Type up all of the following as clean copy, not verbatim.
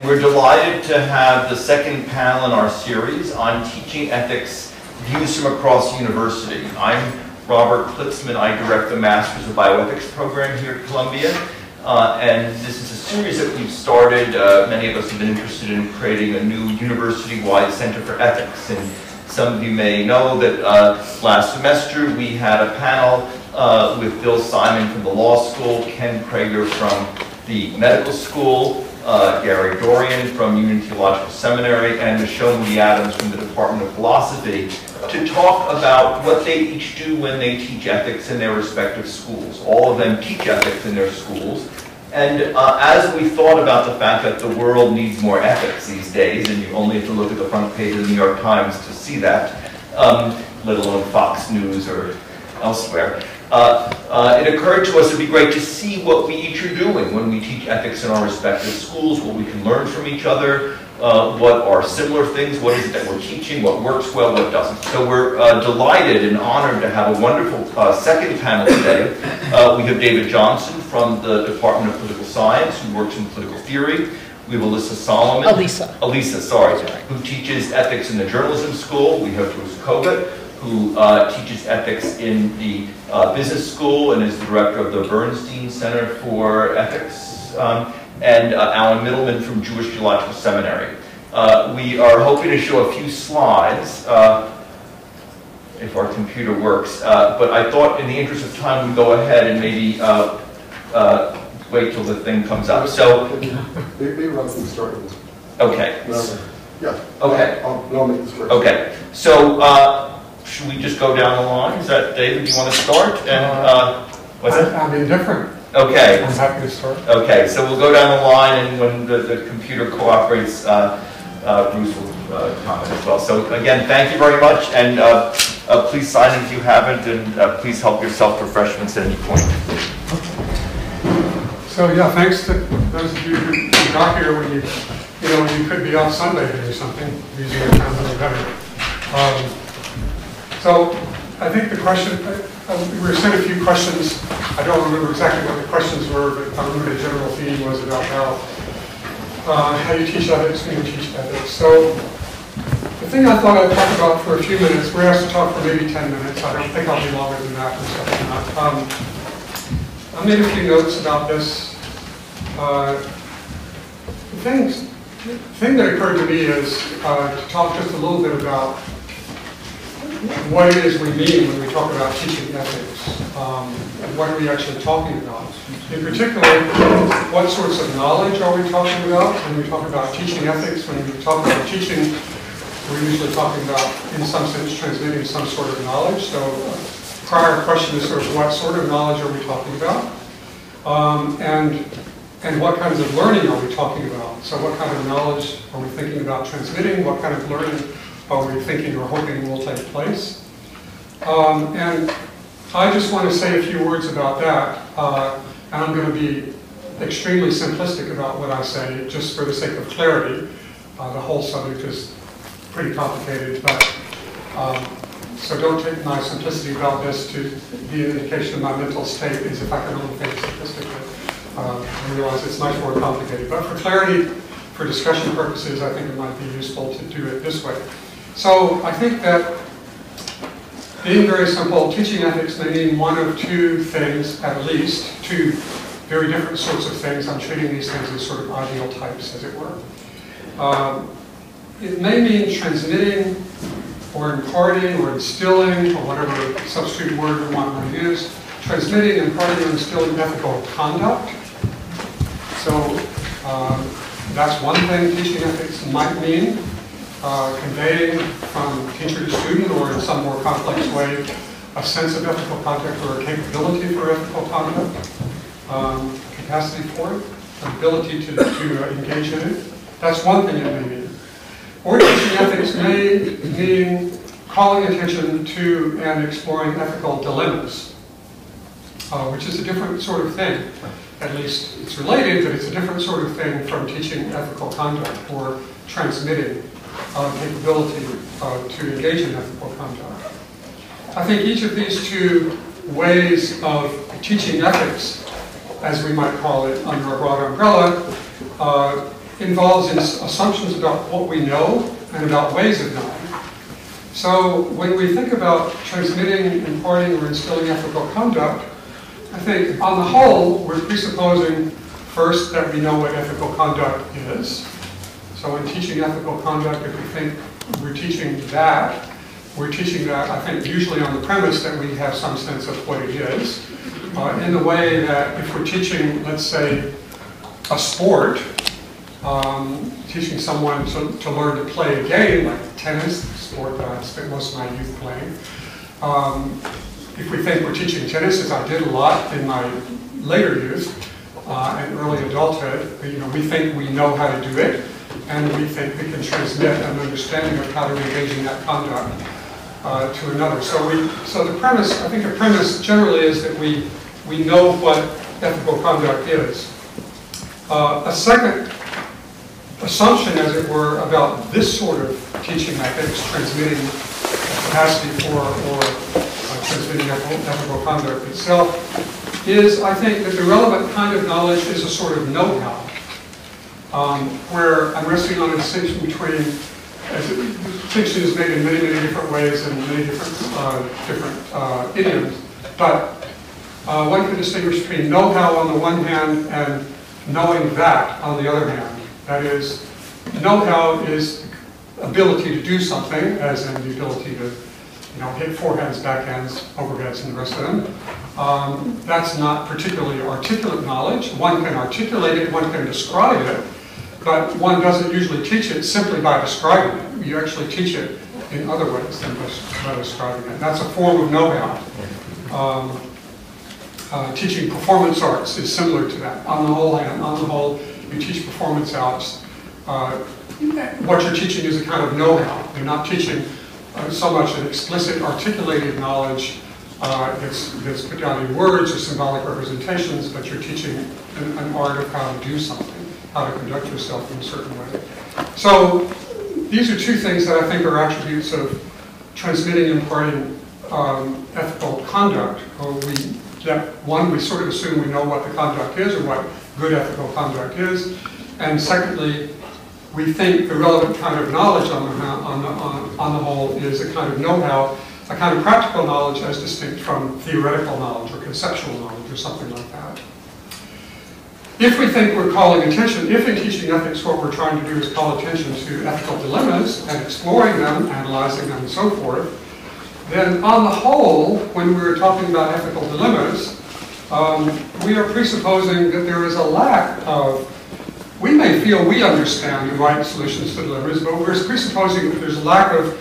We're delighted to have the second panel in our series on teaching ethics, views from across the university. I'm Robert Klitzman. I direct the Masters of Bioethics program here at Columbia. And this is a series that we've started. Many of us have been interested in creating a new university-wide Center for Ethics. And some of you may know that last semester we had a panel with Bill Simon from the law school, Ken Prager from the medical school, Gary Dorian from Union Theological Seminary, and Michelle Moody Adams from the Department of Philosophy to talk about what they each do when they teach ethics in their respective schools. All of them teach ethics in their schools. And as we thought about the fact that the world needs more ethics these days, and you only have to look at the front page of the New York Times to see that, let alone Fox News or elsewhere, it occurred to us it'd be great to see what we each are doing when we teach ethics in our respective schools, what we can learn from each other, what are similar things, what is it that we're teaching, what works well, what doesn't. So we're delighted and honored to have a wonderful second panel today. We have David Johnston from the Department of Political Science, who works in political theory. We have Alissa, sorry, who teaches ethics in the journalism school. We have Bruce Kogut, who teaches ethics in the business school and is the director of the Bernstein Center for Ethics, and Alan Mittleman from Jewish Theological Seminary. We are hoping to show a few slides, if our computer works, but I thought in the interest of time we'd go ahead and maybe wait till the thing comes up. So, maybe I'll start with this. Okay. Yeah. Okay. I'll make this first. Okay. So, should we just go down the line? Is that, David, you want to start? And what's it? I'm indifferent. Okay. I'm happy to start. Okay, so we'll go down the line, and when the computer cooperates, Bruce will comment as well. So again, thank you very much, and please sign if you haven't, and please help yourself to refreshments at any point. So yeah, thanks to those of you who got here when you could be off Sunday or something, using your time a little better. So I think the question, we were sent a few questions. I don't remember exactly what the questions were, but I remember the general theme was about how you teach ethics, when you teach ethics. So the thing I thought I'd talk about for a few minutes, we're asked to talk for maybe 10 minutes. I don't think I'll be longer than that and stuff like that. I made a few notes about this. The thing that occurred to me is to talk just a little bit about what it is we mean when we talk about teaching ethics. What are we actually talking about? In particular, what sorts of knowledge are we talking about when we talk about teaching ethics? When we talk about teaching, we're usually talking about, in some sense, transmitting some sort of knowledge. So prior question is sort of what sort of knowledge are we talking about? And what kinds of learning are we talking about? So what kind of knowledge are we thinking about transmitting? What kind of learning are we thinking or hoping will take place? And I just want to say a few words about that. And I'm going to be extremely simplistic about what I say, just for the sake of clarity. The whole subject is pretty complicated, but so don't take my simplicity about this to be an indication of my mental state, as if I can only think simplistically. I realize it's much more complicated. But for clarity, for discussion purposes, I think it might be useful to do it this way. So I think that, being very simple, teaching ethics may mean one of two things, at least, two very different sorts of things. I'm treating these things as sort of ideal types, as it were. It may mean transmitting, or imparting, or instilling, or whatever substitute word we want to use, transmitting, imparting, or instilling ethical conduct. So that's one thing teaching ethics might mean. Conveying from teacher to student, or in some more complex way, a sense of ethical conduct or a capability for ethical conduct, capacity for it, an ability to engage in it. That's one thing it may mean. Or teaching ethics may mean calling attention to and exploring ethical dilemmas, which is a different sort of thing. At least it's related, but it's a different sort of thing from teaching ethical conduct or transmitting capability to engage in ethical conduct. I think each of these two ways of teaching ethics, as we might call it under a broad umbrella, involves assumptions about what we know and about ways of knowing. So when we think about transmitting, imparting, or instilling ethical conduct, I think on the whole, we're presupposing first that we know what ethical conduct is. So in teaching ethical conduct, if we think we're teaching that, I think, usually on the premise that we have some sense of what it is. In the way that if we're teaching, let's say, a sport, teaching someone to learn to play a game, like tennis, the sport that I spent most of my youth playing. If we think we're teaching tennis, as I did a lot in my later youth and early adulthood, we think we know how to do it, and we think we can transmit an understanding of how to engage in that conduct to another. So the premise, I think the premise generally is that we know what ethical conduct is. A second assumption, as it were, about this sort of teaching ethics, transmitting capacity for or transmitting ethical conduct itself, is, I think, that the relevant kind of knowledge is a sort of know-how, where I'm resting on a distinction between, as the distinction is made in many, many different ways and many different idioms, but one can distinguish between know-how on the one hand and knowing that on the other hand. That is, know-how is ability to do something, as in the ability to hit forehands, backhands, overheads, and the rest of them. That's not particularly articulate knowledge. One can articulate it, one can describe it, but one doesn't usually teach it simply by describing it. You actually teach it in other ways than by describing it. That's a form of know-how. Teaching performance arts is similar to that. On the whole, you teach performance arts. What you're teaching is a kind of know-how. You're not teaching so much an explicit articulated knowledge that's put down in words or symbolic representations, but you're teaching an art of how to do something, how to conduct yourself in a certain way. So these are two things that I think are attributes of transmitting and imparting ethical conduct. One, we sort of assume we know what the conduct is or what good ethical conduct is. And secondly, we think the relevant kind of knowledge on the whole is a kind of know-how, a kind of practical knowledge as distinct from theoretical knowledge or conceptual knowledge or something like that. If we think we're calling attention, if in teaching ethics what we're trying to do is call attention to ethical dilemmas and exploring them, analyzing them, and so forth, then on the whole, when we're talking about ethical dilemmas, we are presupposing that there is a lack of, we may feel we understand the right solutions to dilemmas, but we're presupposing that there's a lack of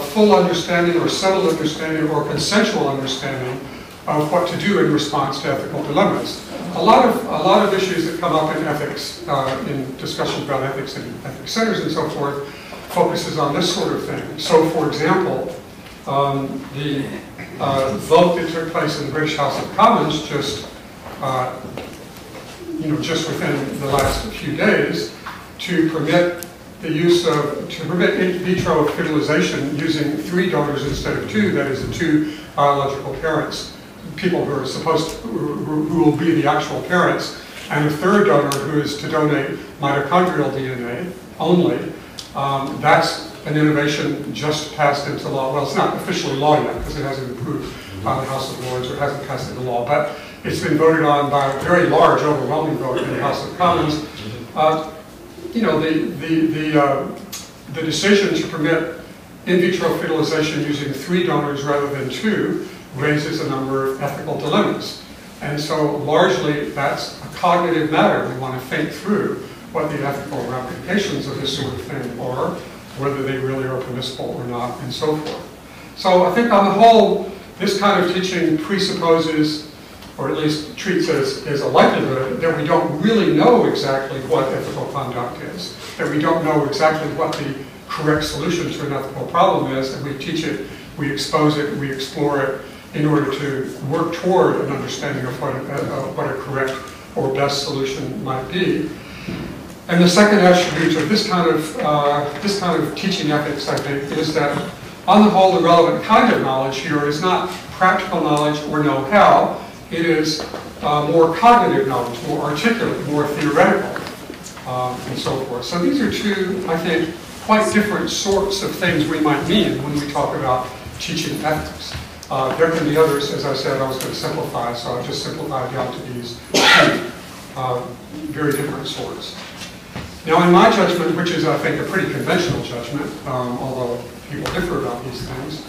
full understanding or settled understanding or consensual understanding of what to do in response to ethical dilemmas. A lot of issues that come up in ethics, in discussions about ethics in ethics centers and so forth, focuses on this sort of thing. So, for example, the vote that took place in the British House of Commons just within the last few days to permit the use of, to permit in vitro fertilization using 3 donors instead of 2, that is the 2 biological parents, people who are who will be the actual parents, and a 3rd donor who is to donate mitochondrial DNA only. That's an innovation just passed into law. Well, it's not officially law yet because it hasn't been approved by the House of Lords or it hasn't passed into law, but it's been voted on by a very large, overwhelming vote in the House of Commons. The decision to permit in vitro fertilization using 3 donors rather than 2 raises a number of ethical dilemmas. And so largely that's a cognitive matter. We want to think through what the ethical ramifications of this sort of thing are, whether they really are permissible or not, and so forth. So I think on the whole, this kind of teaching presupposes, or at least treats as a likelihood, that we don't really know exactly what ethical conduct is, that we don't know exactly what the correct solution to an ethical problem is, and we teach it, we expose it, we explore it in order to work toward an understanding of what a correct or best solution might be. And the second attribute of this kind of teaching ethics, I think, is that on the whole, the relevant kind of knowledge here is not practical knowledge or know-how. It is more cognitive knowledge, more articulate, more theoretical. and so forth. So these are two, I think, quite different sorts of things we might mean when we talk about teaching ethics. There can be others, as I said, I was going to simplify, so I've just simplified down to these two very different sorts. Now, in my judgment, which is, I think, a pretty conventional judgment, although people differ about these things,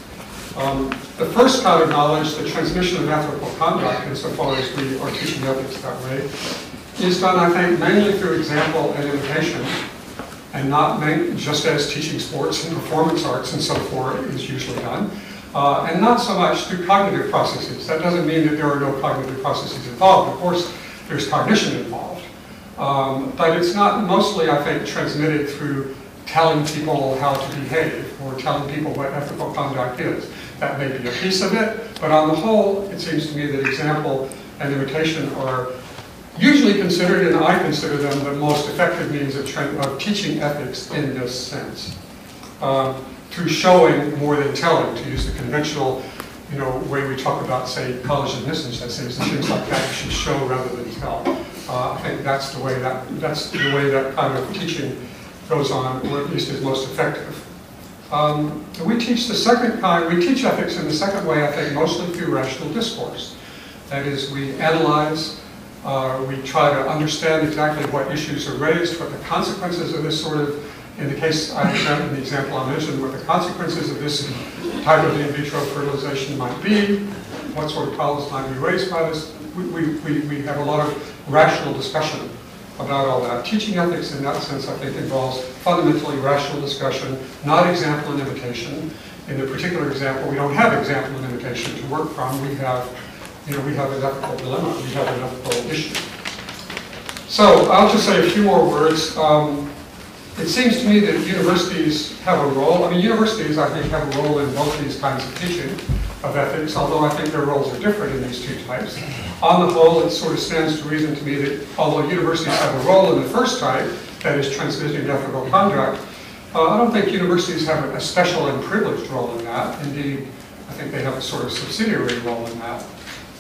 the first kind of knowledge, the transmission of ethical conduct, insofar as we are teaching ethics that way, is done, I think, mainly through example and imitation, and not just as teaching sports and performance arts and so forth is usually done, and not so much through cognitive processes. That doesn't mean that there are no cognitive processes involved. Of course, there's cognition involved. But it's not mostly, I think, transmitted through telling people how to behave or telling people what ethical conduct is. That may be a piece of it, but on the whole, it seems to me that example and imitation are usually considered, and I consider them, the most effective means of teaching ethics in this sense. Through showing more than telling, to use the conventional way we talk about, say, college admissions essays and things like that. You should show rather than tell. I think that's the way that kind of teaching goes on, or at least is most effective. We teach the second kind, we teach ethics in the second way, I think, mostly through rational discourse. That is, we analyze, we try to understand exactly what issues are raised, what the consequences of this sort of, in the case I have in the example I mentioned, what the consequences of this type of in vitro fertilization might be, what sort of problems might be raised by this. We have a lot of rational discussion about all that. Teaching ethics in that sense, I think, involves fundamentally rational discussion, not example and imitation. In the particular example, we don't have example and imitation to work from. We have an ethical dilemma. We have an ethical issue. So I'll just say a few more words. It seems to me that universities have a role. I mean, universities, I think, have a role in both these kinds of teaching of ethics, although I think their roles are different in these two types. On the whole, it sort of stands to reason to me that although universities have a role in the first type, that is transmitting ethical conduct, I don't think universities have a special and privileged role in that. Indeed, I think they have a sort of subsidiary role in that.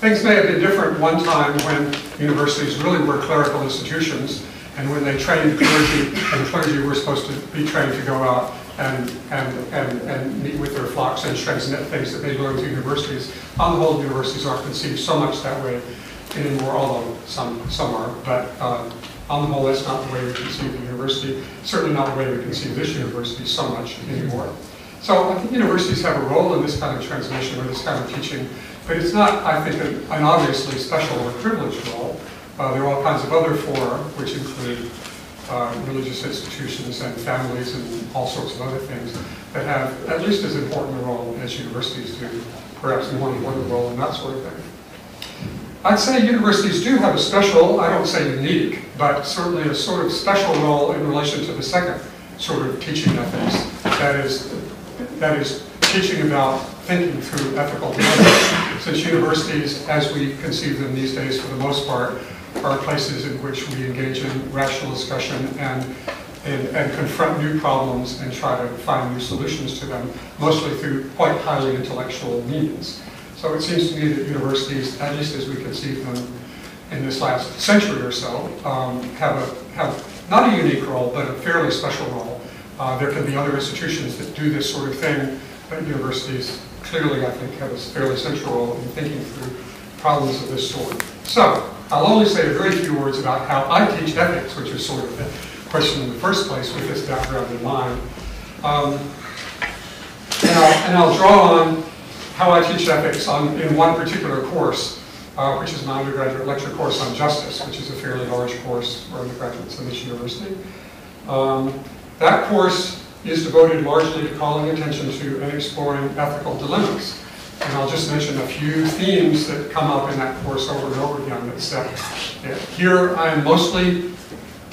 Things may have been different one time when universities really were clerical institutions, and when they trained clergy, and clergy were supposed to be trained to go out and meet with their flocks and transmit things that they learned to universities. On the whole, universities aren't conceived so much that way anymore, although some are. But on the whole, that's not the way we conceive the university. Certainly not the way we conceive this university so much anymore. So I think universities have a role in this kind of transmission or this kind of teaching, but it's not, I think, an obviously special or privileged role. There are all kinds of other fora, which include religious institutions and families and all sorts of other things that have at least as important a role as universities do, perhaps more important role in that sort of thing. I'd say universities do have a special, I don't say unique, but certainly a sort of special role in relation to the second sort of teaching ethics. That is teaching about thinking through ethical dilemmas. Since universities, as we conceive them these days for the most part, are places in which we engage in rational discussion and confront new problems and try to find new solutions to them, mostly through quite highly intellectual means. So it seems to me that universities, at least as we conceive them in this last century or so, have not a unique role, but a fairly special role. There can be other institutions that do this sort of thing, but universities clearly, I think, have a fairly central role in thinking through problems of this sort. So, I'll only say a very few words about how I teach ethics, which is sort of the question in the first place with this background in mind. And I'll draw on how I teach ethics in one particular course, which is my undergraduate lecture course on justice, which is a fairly large course for undergraduates in this university. That course is devoted largely to calling attention to and exploring ethical dilemmas. And I'll just mention a few themes that come up in that course over and over again that say, here I'm mostly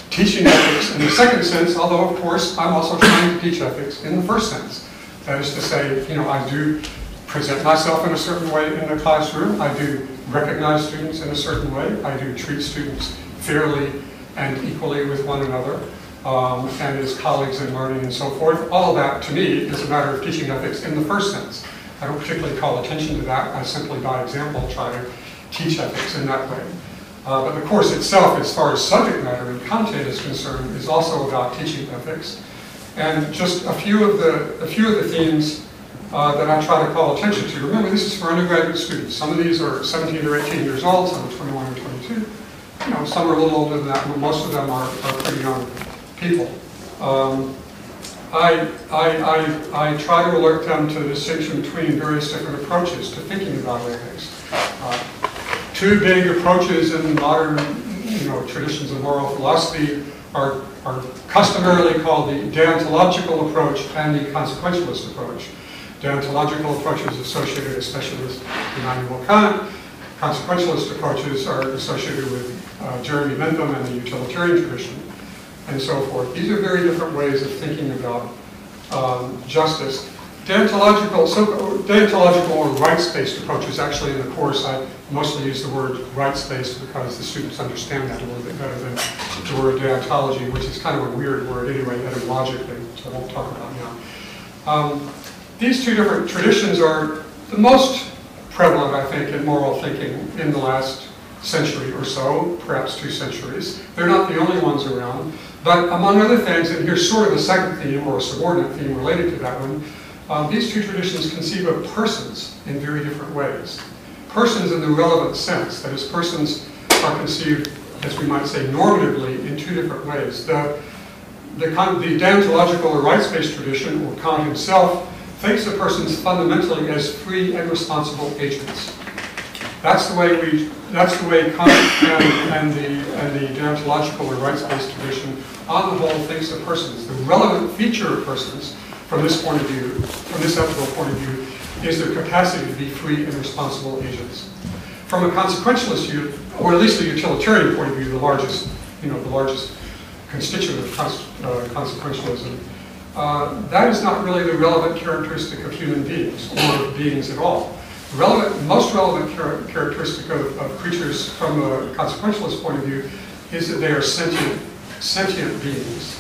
teaching ethics in the second sense, although of course I'm also trying to teach ethics in the first sense. That is to say, I do present myself in a certain way in the classroom, I do recognize students in a certain way, I do treat students fairly and equally with one another, and as colleagues in learning and so forth. All of that, to me, is a matter of teaching ethics in the first sense. I don't particularly call attention to that. I simply, by example, try to teach ethics in that way. But the course itself, as far as subject matter and content is concerned, is also about teaching ethics. And just a few of the themes that I try to call attention to. Remember, this is for undergraduate students. Some of these are 17 or 18 years old, some are 21 or 22. You know, some are a little older than that, but most of them are pretty young people. I try to alert them to the distinction between various different approaches to thinking about ethics. Two big approaches in modern, traditions of moral philosophy are customarily called the deontological approach and the consequentialist approach. Deontological approaches associated especially with Immanuel Kant. Consequentialist approaches are associated with Jeremy Bentham and the utilitarian tradition, and so forth. These are very different ways of thinking about justice. Deontological or rights-based approaches, actually in the course I mostly use the word rights-based because the students understand that a little bit better than the word deontology, which is kind of a weird word anyway, etymologically, so I won't talk about now. These two different traditions are the most prevalent, I think, in moral thinking in the last century or so, perhaps 2 centuries. They're not the only ones around, but among other things, and here's sort of a second theme or a subordinate theme related to that one, these two traditions conceive of persons in very different ways. Persons in the relevant sense, that is, persons are conceived, as we might say, normatively in 2 different ways. The deontological or rights-based tradition, or Kant himself, thinks of persons fundamentally as free and responsible agents. That's the way Kant and the deontological or rights-based tradition, on the whole, thinks of persons. The relevant feature of persons, from this point of view, from this ethical point of view, is their capacity to be free and responsible agents. From a consequentialist view, or at least a utilitarian point of view, the largest constituent of consequentialism, that is not really the relevant characteristic of human beings, or of beings at all. The most relevant characteristic of creatures from a consequentialist point of view is that they are sentient beings,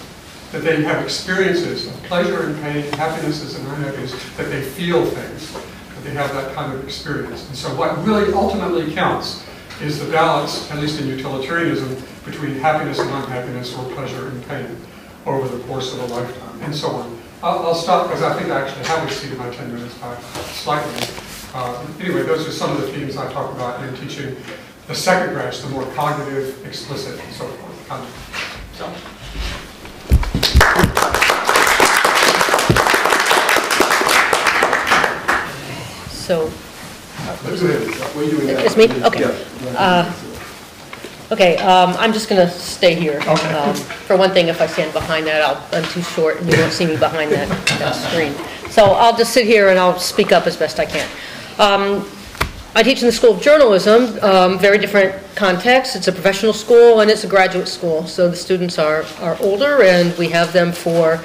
that they have experiences of pleasure and pain, happinesses and unhappiness, that they feel things, that they have that kind of experience. And so what really ultimately counts is the balance, at least in utilitarianism, between happiness and unhappiness, or pleasure and pain, over the course of a lifetime, and so on. I'll stop because I think I actually have exceeded my 10 minutes by slightly. Anyway, those are some of the themes I talk about in teaching the second branch, the more cognitive, explicit, and so forth. So, It's me? Okay. Okay, I'm just going to stay here. Okay. For one thing, if I stand behind that, I'm too short and you won't see me behind that screen. So I'll just sit here and I'll speak up as best I can. I teach in the School of Journalism, very different context. It's a professional school and it's a graduate school. So the students are older and we have them for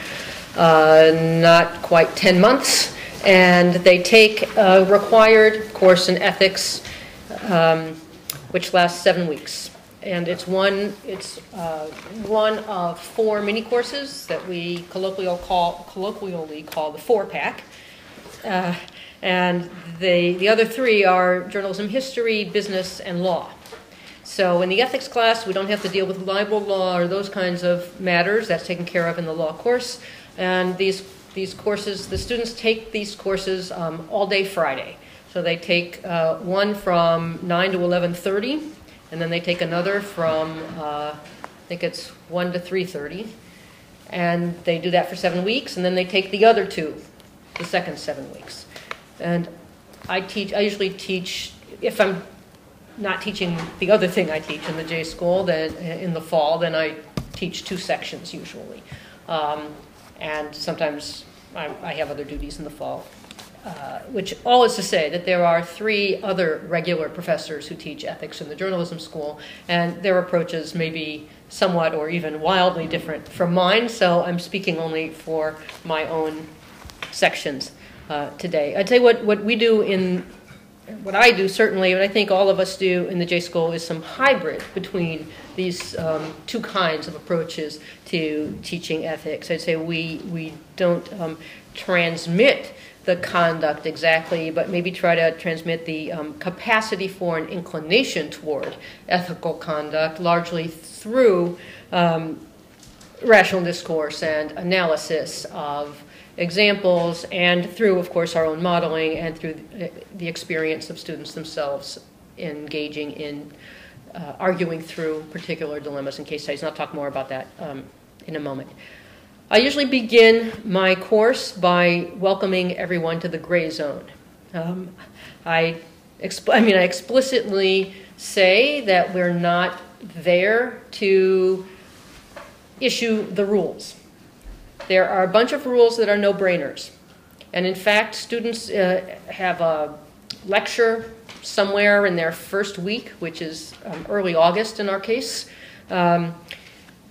not quite 10 months. And they take a required course in ethics, which lasts 7 weeks. And it's one of 4 mini courses that we colloquially call the 4-pack. And the other 3 are journalism history, business, and law. So in the ethics class, we don't have to deal with libel law or those kinds of matters. That's taken care of in the law course. And these courses, the students take these courses all day Friday. So they take one from 9 to 11:30, and then they take another from, I think it's 1 to 3:30. And they do that for 7 weeks, and then they take the other 2, the second 7 weeks. And I usually teach, if I'm not teaching the other thing I teach in the J school, then in the fall, then I teach 2 sections usually. And sometimes I have other duties in the fall, which all is to say that there are 3 other regular professors who teach ethics in the journalism school, and their approaches may be somewhat or even wildly different from mine, so I'm speaking only for my own sections today. I'd say what we do what I do certainly, and I think all of us do in the J School, is some hybrid between these 2 kinds of approaches to teaching ethics. I'd say we don't transmit the conduct exactly, but maybe try to transmit the capacity for an inclination toward ethical conduct, largely through rational discourse and analysis of examples, and through, of course, our own modeling and through the experience of students themselves engaging in arguing through particular dilemmas and case studies. And I'll talk more about that in a moment. I usually begin my course by welcoming everyone to the gray zone. I explicitly say that we're not there to issue the rules. There are a bunch of rules that are no-brainers. And in fact, students have a lecture somewhere in their first week, which is early August in our case,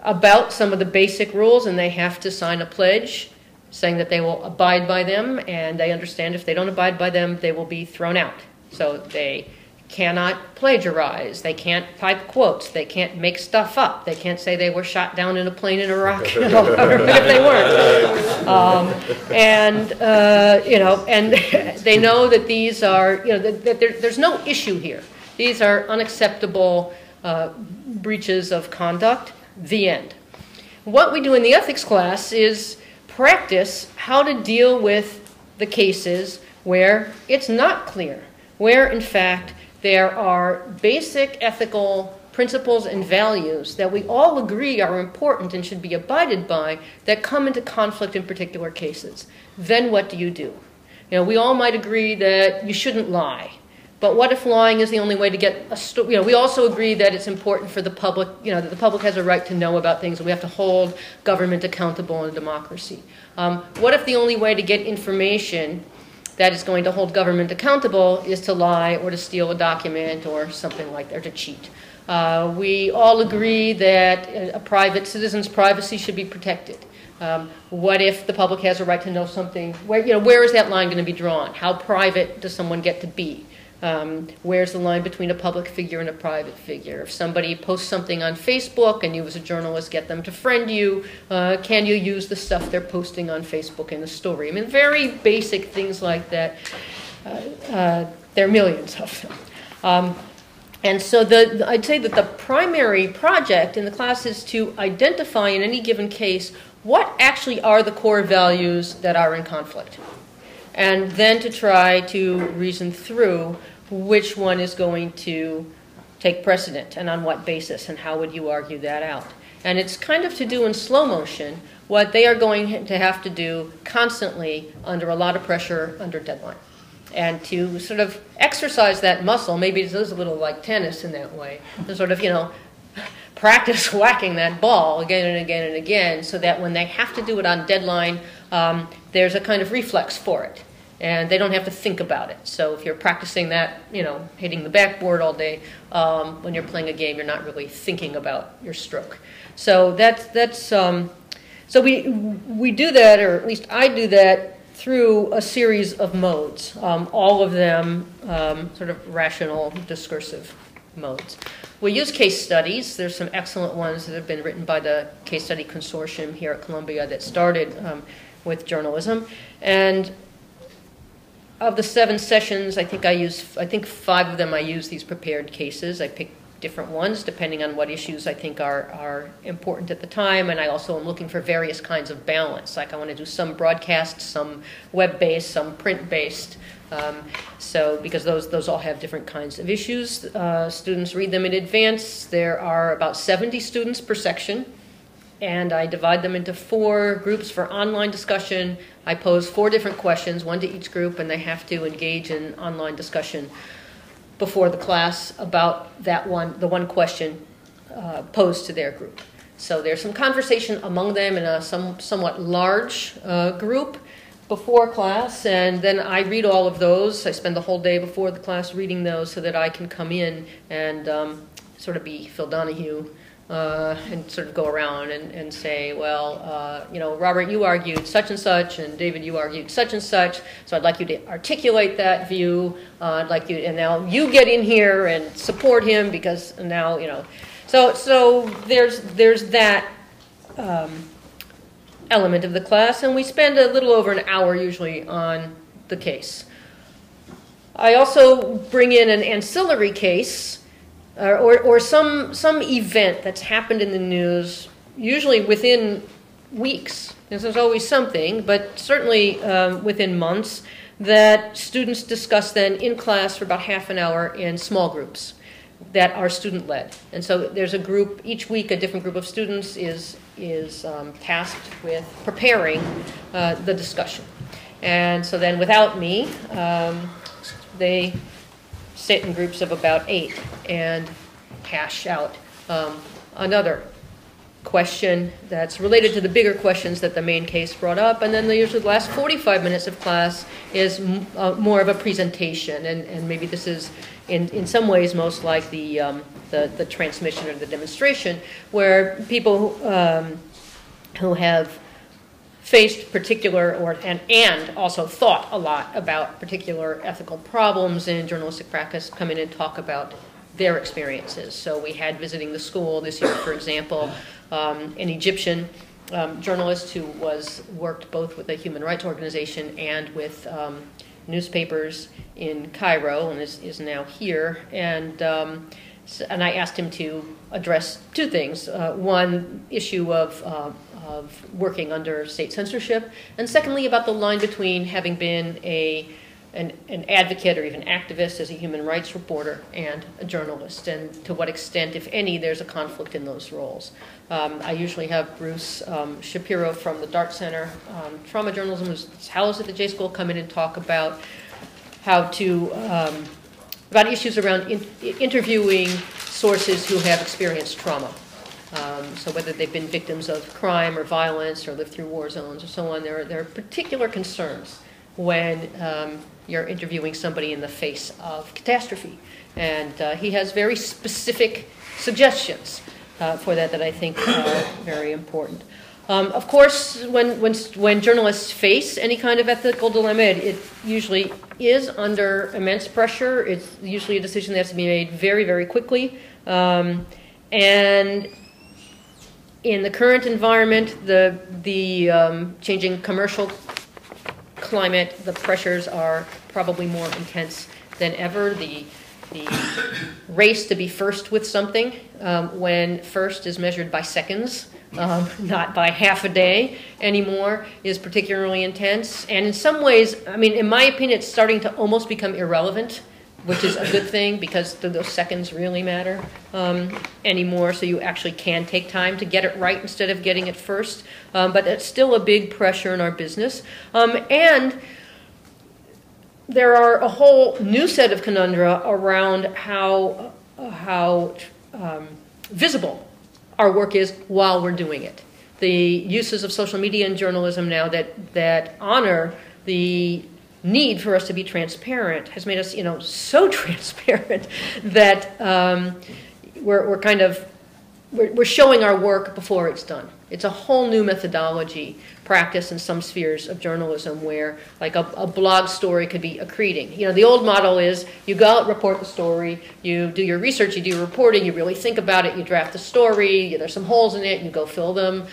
about some of the basic rules, and they have to sign a pledge saying that they will abide by them, and they understand if they don't abide by them, they will be thrown out. So they cannot plagiarize, they can't type quotes, they can't make stuff up, they can't say they were shot down in a plane in Iraq, if they weren't. And they know that these are, that there's no issue here. These are unacceptable breaches of conduct, the end. What we do in the ethics class is practice how to deal with the cases where it's not clear, where in fact there are basic ethical principles and values that we all agree are important and should be abided by that come into conflict in particular cases. Then what do you do? We all might agree that you shouldn't lie. But what if lying is the only way to get a story? We also agree that it's important for the public, that the public has a right to know about things, and we have to hold government accountable in a democracy. What if the only way to get information that is going to hold government accountable is to lie or to steal a document or something like that, or to cheat? We all agree that a private citizen's privacy should be protected. What if the public has a right to know something? Where is that line going to be drawn? How private does someone get to be? Where's the line between a public figure and a private figure? If somebody posts something on Facebook and you as a journalist get them to friend you, can you use the stuff they're posting on Facebook in a story? Very basic things like that. There are millions of them. And so I'd say that the primary project in the class is to identify in any given case what actually are the core values that are in conflict, and then to try to reason through which one is going to take precedent and on what basis, and how would you argue that out. And it's kind of to do in slow motion what they are going to have to do constantly under a lot of pressure, under deadline. And to sort of exercise that muscle, maybe it is a little like tennis in that way, to sort of, practice whacking that ball again and again and again, so that when they have to do it on deadline, there's a kind of reflex for it. And they don't have to think about it. So if you're practicing that, hitting the backboard all day, when you're playing a game, you're not really thinking about your stroke. So so we do that, or at least I do that, through a series of modes, all of them sort of rational, discursive modes. We use case studies. There's some excellent ones that have been written by the Case Study Consortium here at Columbia that started with journalism. And of the 7 sessions, I think 5 of them I use these prepared cases. I pick different ones depending on what issues I think are important at the time, and I also am looking for various kinds of balance. Like I want to do some broadcast, some web-based, some print-based, because those all have different kinds of issues. Students read them in advance. There are about 70 students per section, and I divide them into 4 groups for online discussion. I pose 4 different questions, one to each group, and they have to engage in online discussion before the class about the one question posed to their group. So there's some conversation among them in a somewhat large group before class, and then I read all of those. I spend the whole day before the class reading those so that I can come in and sort of be Phil Donahue and sort of go around and say, well, Robert, you argued such and such, and David, you argued such and such, so I'd like you to articulate that view. I'd like you, and now you get in here and support him because now, So there's that element of the class, and we spend a little over an hour usually on the case. I also bring in an ancillary case or some event that's happened in the news, usually within weeks, because there's always something, but certainly within months, that students discuss then in class for about half an hour in small groups that are student-led. And so there's a group, each week a different group of students is tasked with preparing the discussion. And so then without me, they sit in groups of about 8 and hash out another question that's related to the bigger questions that the main case brought up, and then usually the last 45 minutes of class is more of a presentation, and maybe this is in some ways most like the transmission or the demonstration, where people who have faced particular and also thought a lot about particular ethical problems in journalistic practice come in and talk about their experiences. So we had visiting the school this year, for example, an Egyptian journalist who worked both with a human rights organization and with newspapers in Cairo and is now here. And I asked him to address two things. One, issue of working under state censorship, and secondly, about the line between having been an advocate or even activist as a human rights reporter and a journalist, and to what extent, if any, there's a conflict in those roles. I usually have Bruce Shapiro from the Dart Center Trauma Journalism, who's housed at the J School, come in and talk about how to, about issues around interviewing sources who have experienced trauma. So whether they've been victims of crime or violence or lived through war zones or so on, there are particular concerns when you're interviewing somebody in the face of catastrophe. And he has very specific suggestions for that I think are very important. Of course, when journalists face any kind of ethical dilemma, it usually is under immense pressure. It's usually a decision that has to be made very, very quickly. And in the current environment, the changing commercial climate, the pressures are probably more intense than ever. The race to be first with something, when first is measured by seconds, not by half a day anymore, is particularly intense. And in some ways, I mean, in my opinion, it's starting to almost become irrelevant, which is a good thing, because those seconds really matter anymore, so you actually can take time to get it right instead of getting it first. But it's still a big pressure in our business. And there are a whole new set of conundra around how visible our work is while we're doing it. The uses of social media in journalism now that honor the need for us to be transparent has made us, so transparent that we're showing our work before it's done. It's a whole new methodology practice in some spheres of journalism where, like, a blog story could be accreting. The old model is you go out, report the story, you do your research, you do your reporting, you really think about it, you draft the story, there's some holes in it, you go fill them,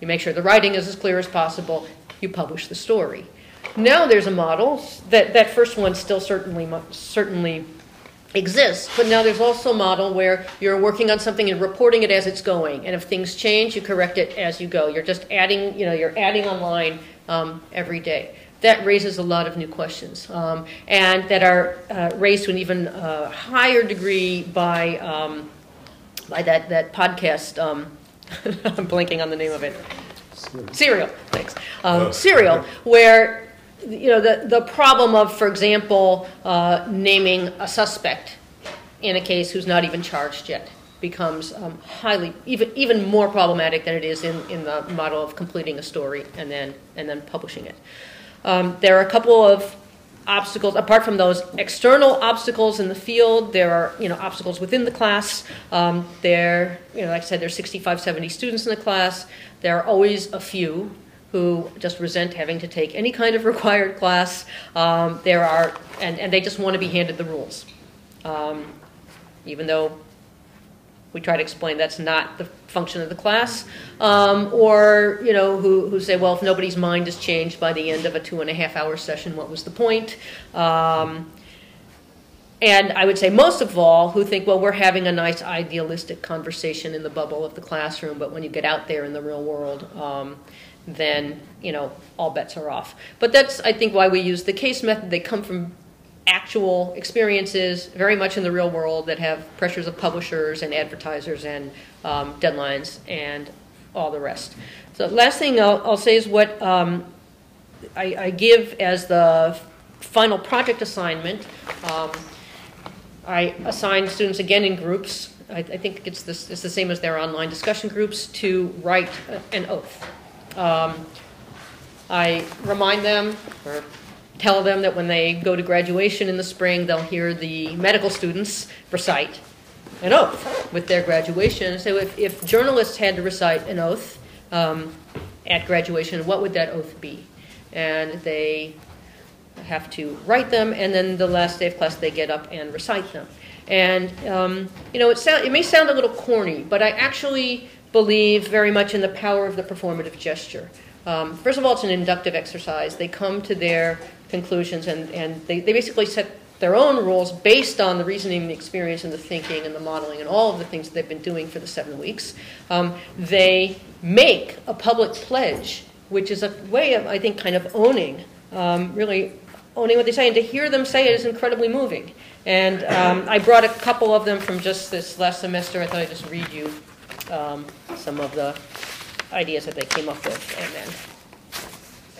you make sure the writing is as clear as possible, you publish the story. Now there's a model that first one still certainly exists, but now there's also a model where you're working on something and reporting it as it's going, and if things change, you correct it as you go. You're just adding, you're adding online every day. That raises a lot of new questions, and that are raised to an even higher degree by that podcast. I'm blanking on the name of it. Serial. Thanks. Serial, where the problem of, for example, naming a suspect in a case who's not even charged yet becomes highly, even more problematic than it is in the model of completing a story and then publishing it. There are a couple of obstacles, apart from those external obstacles in the field. There are obstacles within the class. Like I said, there's 65, 70 students in the class. There are always a few who just resent having to take any kind of required class. And they just want to be handed the rules, even though we try to explain that's not the function of the class, or who say, well, if nobody's mind is changed by the end of a 2.5-hour session, what was the point? And I would say most of all, who think, well, we're having a nice idealistic conversation in the bubble of the classroom, but when you get out there in the real world, then, all bets are off. But that's, I think, why we use the case method. They come from actual experiences, very much in the real world, that have pressures of publishers and advertisers and deadlines and all the rest. So last thing I'll say is what I give as the final project assignment. I assign students, again in groups, I think it's the same as their online discussion groups, to write an oath. I remind them, or tell them, that when they go to graduation in the spring, they'll hear the medical students recite an oath with their graduation. So if journalists had to recite an oath at graduation, what would that oath be? And they have to write them, and then the last day of class they get up and recite them. And it may sound a little corny, but I actually believe very much in the power of the performative gesture. First of all, it's an inductive exercise. They come to their conclusions, and they basically set their own rules based on the reasoning, the experience, and the thinking, and the modeling, and all of the things that they've been doing for the 7 weeks. They make a public pledge, which is a way of, I think, kind of owning, really owning what they say, and to hear them say it is incredibly moving. And I brought a couple of them from just this last semester. I thought I'd just read you some of the ideas that they came up with, and then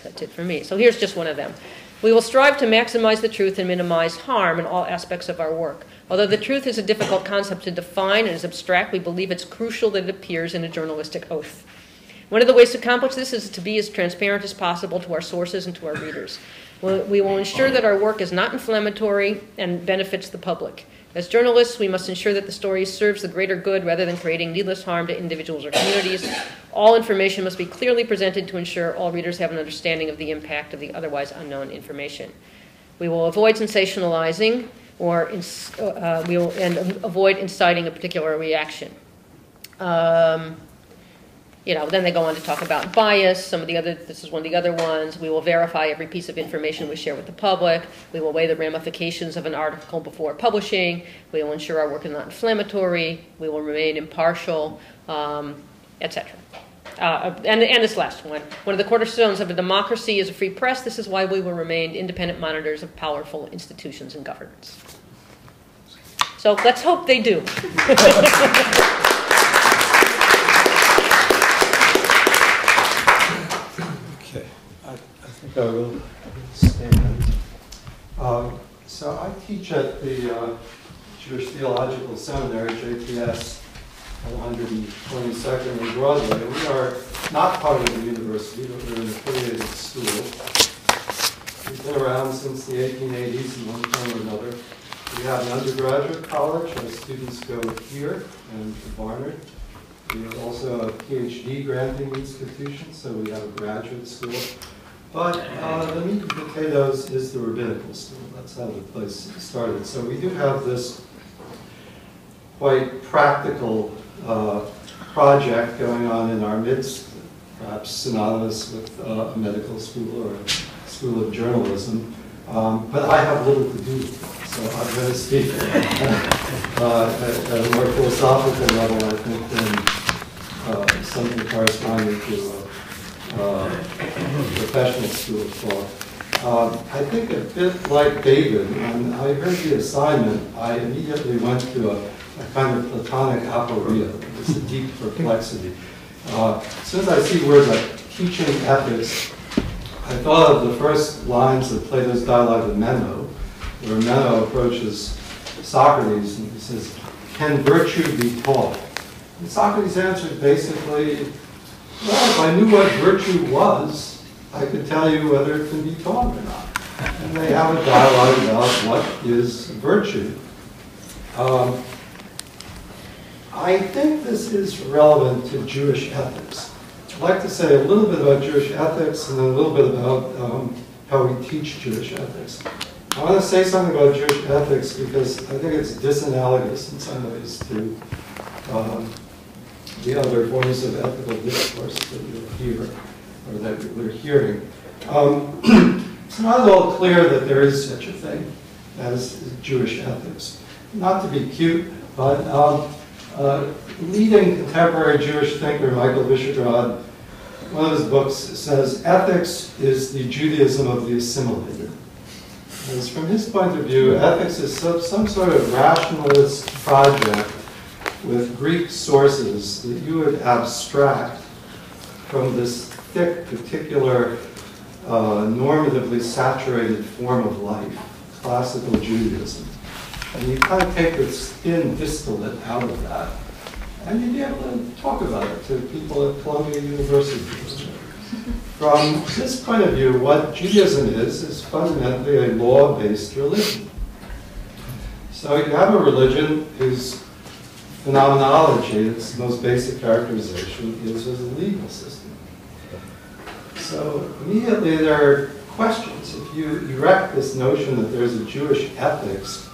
that's it for me. So here's just one of them. We will strive to maximize the truth and minimize harm in all aspects of our work. Although the truth is a difficult concept to define and is abstract, we believe it's crucial that it appears in a journalistic oath. One of the ways to accomplish this is to be as transparent as possible to our sources and to our readers. We will ensure that our work is not inflammatory and benefits the public. As journalists, we must ensure that the story serves the greater good rather than creating needless harm to individuals or communities. All information must be clearly presented to ensure all readers have an understanding of the impact of the otherwise unknown information. We will avoid sensationalizing and avoid inciting a particular reaction. Then they go on to talk about bias. This is one of the other ones. We will verify every piece of information we share with the public. We will weigh the ramifications of an article before publishing. We will ensure our work is not inflammatory. We will remain impartial, etc. And this last one. One of the cornerstones of a democracy is a free press. This is why we will remain independent monitors of powerful institutions and governments. So let's hope they do. I will stand. So I teach at the Jewish Theological Seminary, JTS, 122nd and Broadway. We are not part of the university, but we're an affiliated school. We've been around since the 1880s in one form or another. We have an undergraduate college. Our students go here and to Barnard. We are also a PhD granting institution, so we have a graduate school. But the meat and potatoes is the rabbinical school. That's how the place started. So we do have this quite practical project going on in our midst, perhaps synonymous with a medical school or a school of journalism. But I have little to do with it. So I'm going to speak at a more philosophical level, I think, than something corresponding to professional school of thought. I think a bit like David, when I heard the assignment, I immediately went to a kind of Platonic aporia. It's a deep perplexity. As soon as I see words like teaching ethics, I thought of the first lines of Plato's dialogue with Meno, where Meno approaches Socrates and he says, "Can virtue be taught?" And Socrates answered basically, well, if I knew what virtue was, I could tell you whether it can be taught or not. And they have a dialogue about what is virtue. I think this is relevant to Jewish ethics. I'd like to say a little bit about Jewish ethics and then a little bit about how we teach Jewish ethics. I want to say something about Jewish ethics because I think it's disanalogous in some ways to the other forms of ethical discourse that you'll hear, or that we're hearing. It's not at all clear that there is such a thing as Jewish ethics. Not to be cute, but leading contemporary Jewish thinker Michael Visegrad, one of his books says, ethics is the Judaism of the assimilated. Because from his point of view, ethics is some sort of rationalist project with Greek sources that you would abstract from this thick, particular, normatively saturated form of life, classical Judaism. And you kind of take the thin distillate out of that, and you'd be able to talk about it to people at Columbia University. From this point of view, what Judaism is fundamentally a law-based religion. So you have a religion whose phenomenology, its most basic characterization, is as a legal system. So immediately there are questions. If you erect this notion that there's a Jewish ethics,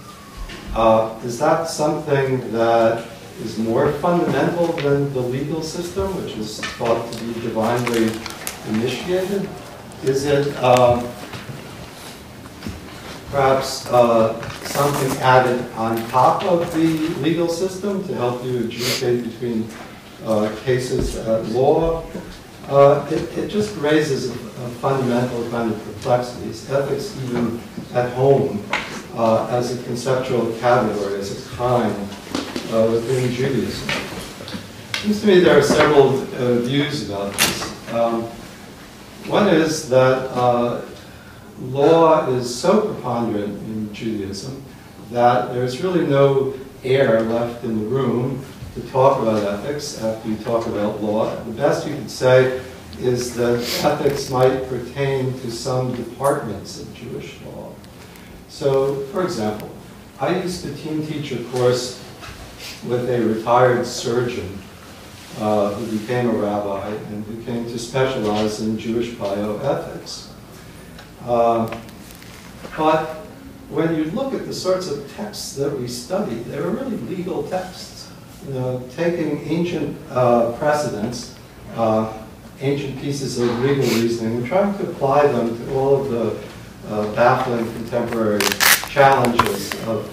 is that something that is more fundamental than the legal system, which is thought to be divinely initiated? Is it perhaps something added on top of the legal system to help you adjudicate between cases at law? It just raises a fundamental kind of perplexities. Ethics, even at home, as a conceptual category, as a kind within Judaism. It seems to me there are several views about this. One is that law is so preponderant in Judaism that there's really no air left in the room to talk about ethics after you talk about law. The best you could say is that ethics might pertain to some departments of Jewish law. So, for example, I used to teach a course with a retired surgeon who became a rabbi and who came to specialize in Jewish bioethics. But when you look at the sorts of texts that we study, they were really legal texts. You know, taking ancient precedents, ancient pieces of legal reasoning, and trying to apply them to all of the baffling contemporary challenges of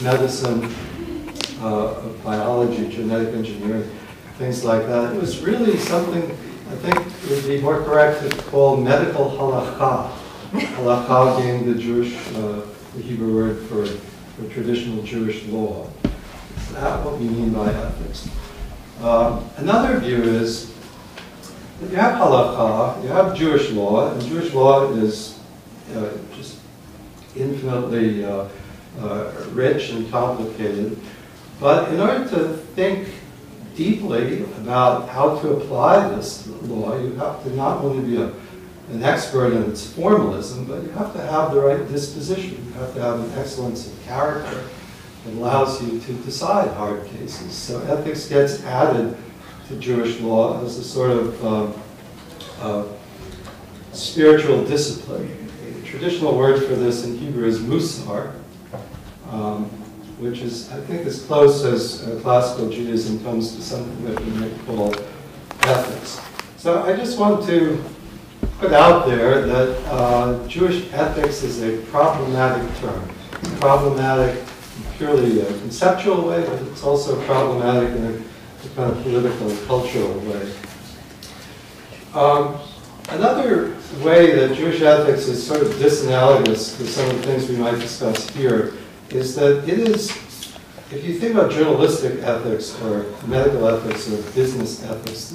medicine, of biology, genetic engineering, things like that. It was really something I think it would be more correct to call medical halakha. Halakha being the Jewish, the Hebrew word for traditional Jewish law. Is that what we mean by ethics? Another view is that you have halakha, you have Jewish law, and Jewish law is just infinitely rich and complicated. But in order to think deeply about how to apply this law, you have to not only be an expert in its formalism, but you have to have the right disposition. You have to have an excellence of character that allows you to decide hard cases. So ethics gets added to Jewish law as a sort of spiritual discipline. The traditional word for this in Hebrew is musar, which is, I think, as close as classical Judaism comes to something that we might call ethics. So I just want to put out there that Jewish ethics is a problematic term. It's problematic in purely a conceptual way, but it's also problematic in a kind of political and cultural way. Another way that Jewish ethics is sort of disanalogous to some of the things we might discuss here is that it is, if you think about journalistic ethics or medical ethics or business ethics,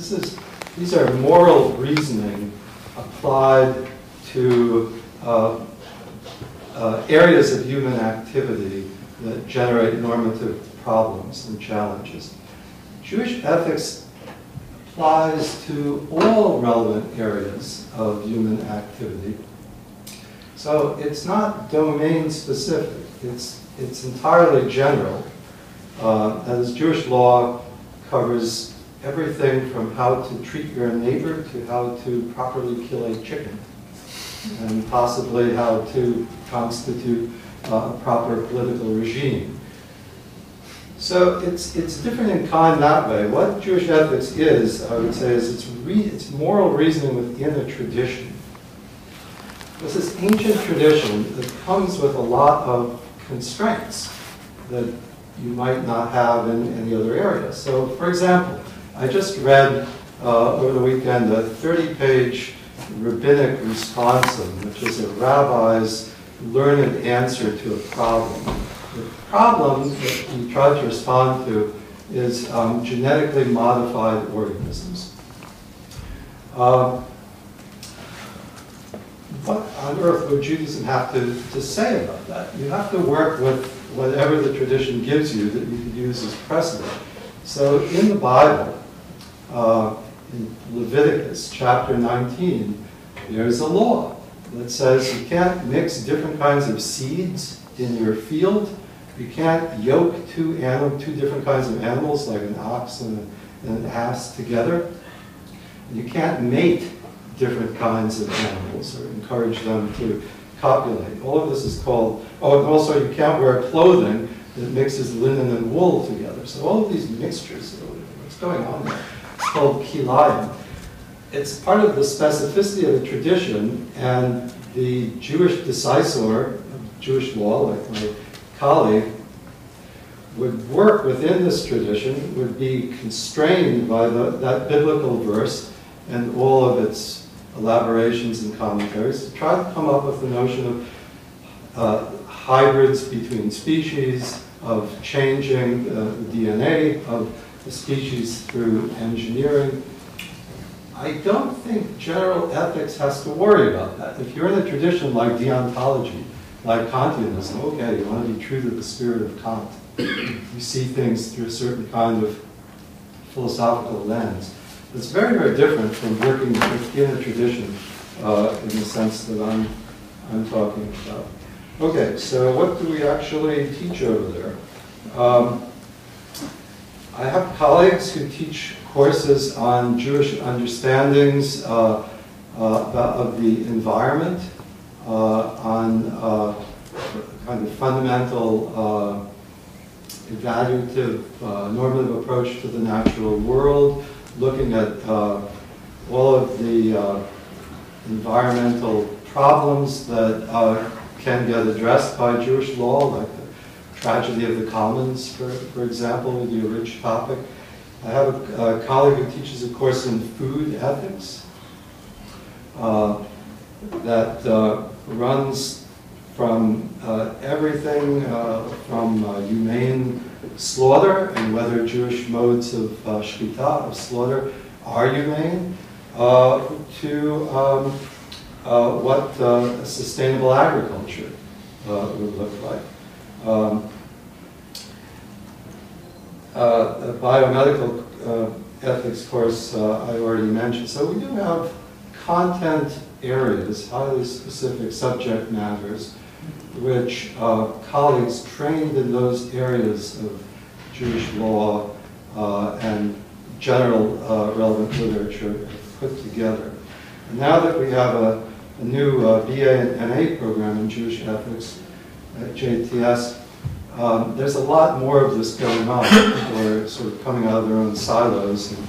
these are moral reasoning applied to areas of human activity that generate normative problems and challenges. Jewish ethics applies to all relevant areas of human activity. So it's not domain specific. It's entirely general. That is, Jewish law covers everything from how to treat your neighbor to how to properly kill a chicken, and possibly how to constitute a proper political regime. So it's different in kind that way. What Jewish ethics is, I would say, is it's moral reasoning within a tradition. It's this ancient tradition that comes with a lot of constraints that you might not have in any other area. So, for example, I just read over the weekend a 30-page rabbinic responsum, which is a rabbi's learned answer to a problem. The problem that he tried to respond to is genetically modified organisms. What on earth would Judaism have to say about that? You have to work with whatever the tradition gives you that you could use as precedent. So in the Bible, in Leviticus chapter 19, there's a law that says you can't mix different kinds of seeds in your field. You can't yoke two different kinds of animals, like an ox and an ass, together. You can't mate different kinds of animals or encourage them to copulate. All of this is called, oh, and also you can't wear clothing that mixes linen and wool together. So all of these mixtures, what's going on there? It's called kilayim. It's part of the specificity of the tradition, and the Jewish decisor of Jewish law, like my colleague, would work within this tradition, would be constrained by that biblical verse and all of its elaborations and commentaries to try to come up with the notion of hybrids between species, of changing the DNA of the species through engineering. I don't think general ethics has to worry about that. If you're in a tradition like deontology, like Kantianism, okay, you want to be true to the spirit of Kant. You see things through a certain kind of philosophical lens. It's very, very different from working within a tradition in the sense that I'm talking about. Okay, so what do we actually teach over there? I have colleagues who teach courses on Jewish understandings of the environment, on kind of fundamental evaluative, normative approach to the natural world, looking at all of the environmental problems that can get addressed by Jewish law, like the tragedy of the commons, for example, would be a rich topic. I have a colleague who teaches a course in food ethics that runs from everything from humane slaughter and whether Jewish modes of shechita, of slaughter, are humane, to what sustainable agriculture would look like. The biomedical ethics course I already mentioned. So we do have content areas, highly specific subject matters, which colleagues trained in those areas of Jewish law and general relevant literature have put together. And now that we have a new BA and MA program in Jewish ethics at JTS, there's a lot more of this going on. People are sort of coming out of their own silos and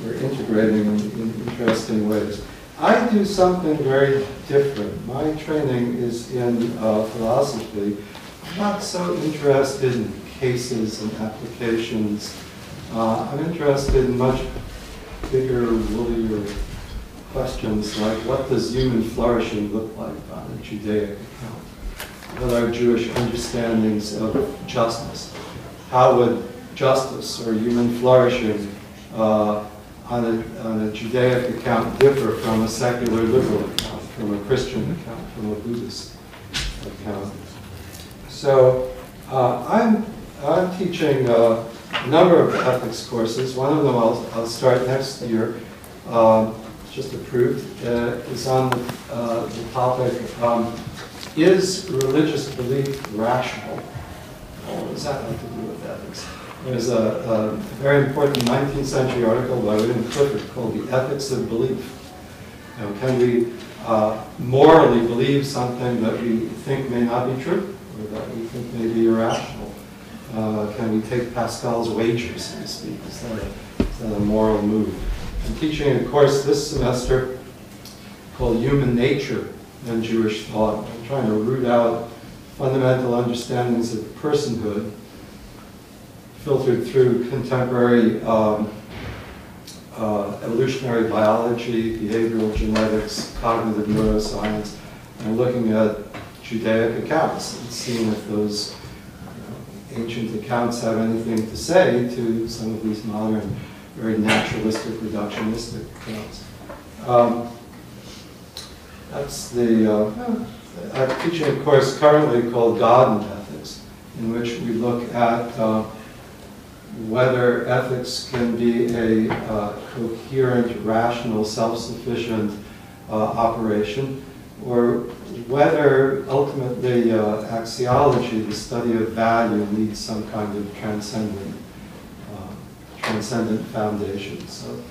we're integrating in interesting ways. I do something very different. My training is in philosophy. I'm not so interested in cases and applications. I'm interested in much bigger, woollier questions like what does human flourishing look like on a Judaic account? What are Jewish understandings of justice? How would justice or human flourishing on a Judaic account differ from a secular liberal account, from a Christian account, from a Buddhist account? So I'm teaching a number of ethics courses. One of them I'll start next year, just approved, is on the topic, is religious belief rational? What does that have to do with ethics? There's a very important 19th century article by William Clifford called The Ethics of Belief. Now, can we morally believe something that we think may not be true, or that we think may be irrational? Can we take Pascal's wager, so to speak? Is that a moral move? I'm teaching a course this semester called Human Nature and Jewish Thought. I'm trying to root out fundamental understandings of personhood filtered through contemporary evolutionary biology, behavioral genetics, cognitive neuroscience, and looking at Judaic accounts and seeing if those ancient accounts have anything to say to some of these modern, very naturalistic, reductionistic accounts. I'm teaching a course currently called God and Ethics, in which we look at whether ethics can be a coherent, rational, self-sufficient operation, or whether ultimately axiology, the study of value, needs some kind of transcendent foundation. So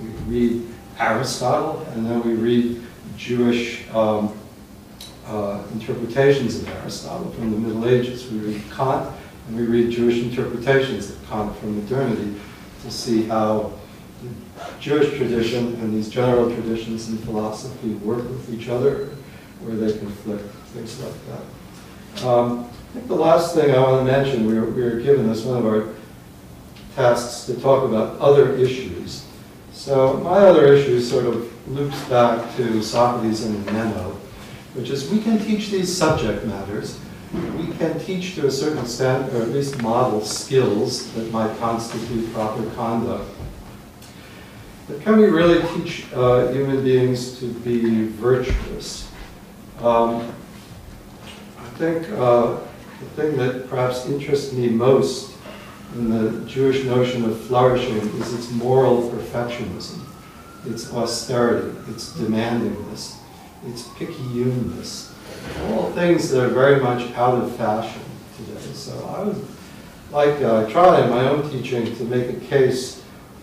we read Aristotle, and then we read Jewish interpretations of Aristotle from the Middle Ages. We read Kant, and we read Jewish interpretations of Kant from modernity to see how the Jewish tradition and these general traditions in philosophy work with each other, where they conflict, things like that. I think the last thing I want to mention, we were given as one of our tasks to talk about other issues. So my other issue sort of loops back to Socrates and Meno, which is we can teach these subject matters. We can teach to a certain extent, or at least model skills that might constitute proper conduct. But can we really teach human beings to be virtuous? I think the thing that perhaps interests me most in the Jewish notion of flourishing is its moral perfectionism, its austerity, its demandingness, its picayuneness, all things that are very much out of fashion today. So I would like try in my own teaching to make a case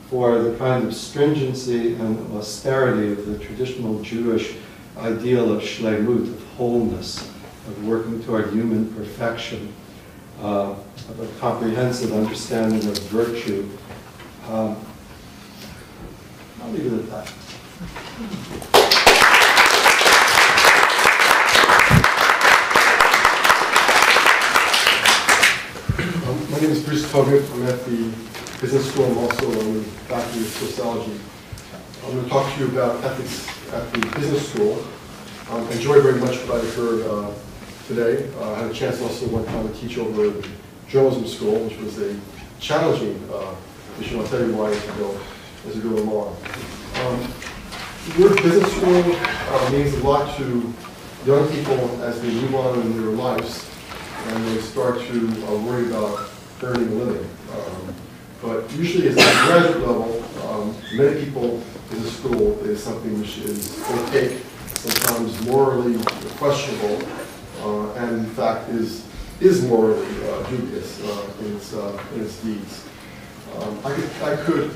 for the kind of stringency and austerity of the traditional Jewish ideal of shlemut, of wholeness, of working toward human perfection, of a comprehensive understanding of virtue. I'll leave it at that. My name is Bruce Kogut. I'm at the business school. I'm also in the faculty of sociology. I'm going to talk to you about ethics at the business school. I enjoyed very much what I heard today. I had a chance also one time to teach over at the journalism school, which was a challenging issue. I'll tell you why as we go along. The word business school means a lot to young people as they move on in their lives and they start to worry about earning a living. But usually at the graduate level, many people in the school is something which is opaque, sometimes morally questionable, and in fact is morally dubious in its deeds. I could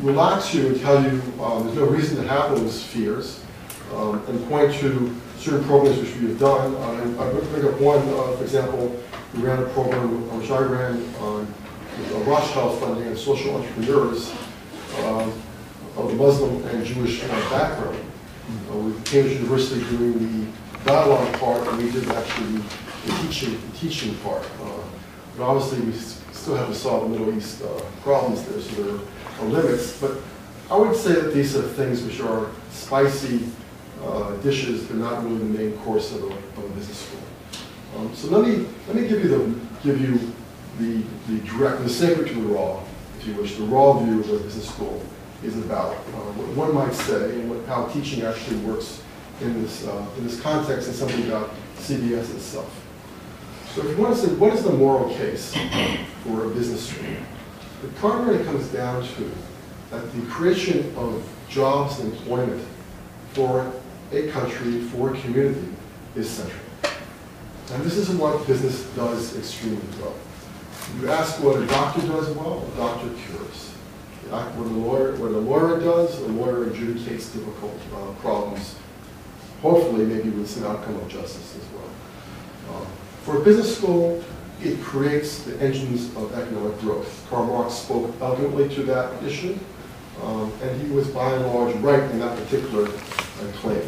relax you and tell you there's no reason to have those fears, and point to certain programs which we have done. I'm going to bring up one, for example, we ran a program which I ran on Rothschild funding and social entrepreneurs of the Muslim and Jewish background. We Cambridge University doing the dialogue part, and we did actually the teaching part. But obviously, we still have to solve the Middle East problems there, so there are limits. But I would say that these are things which are spicy dishes, but not really the main course of a business school. So let me give you the direct, the sacred to the raw, if you wish, the raw view of what a business school is about. What one might say, and how teaching actually works in this context, and something about CBS itself. So if you want to say, what is the moral case for a business school? It primarily comes down to that the creation of jobs and employment for a country, for a community, is central. And this is what business does extremely well. You ask what a doctor does well, a doctor cures. What a lawyer does, a lawyer adjudicates difficult problems, hopefully maybe with some outcome of justice as well. For a business school, it creates the engines of economic growth. Karl Marx spoke eloquently to that issue, and he was by and large right in that particular claim.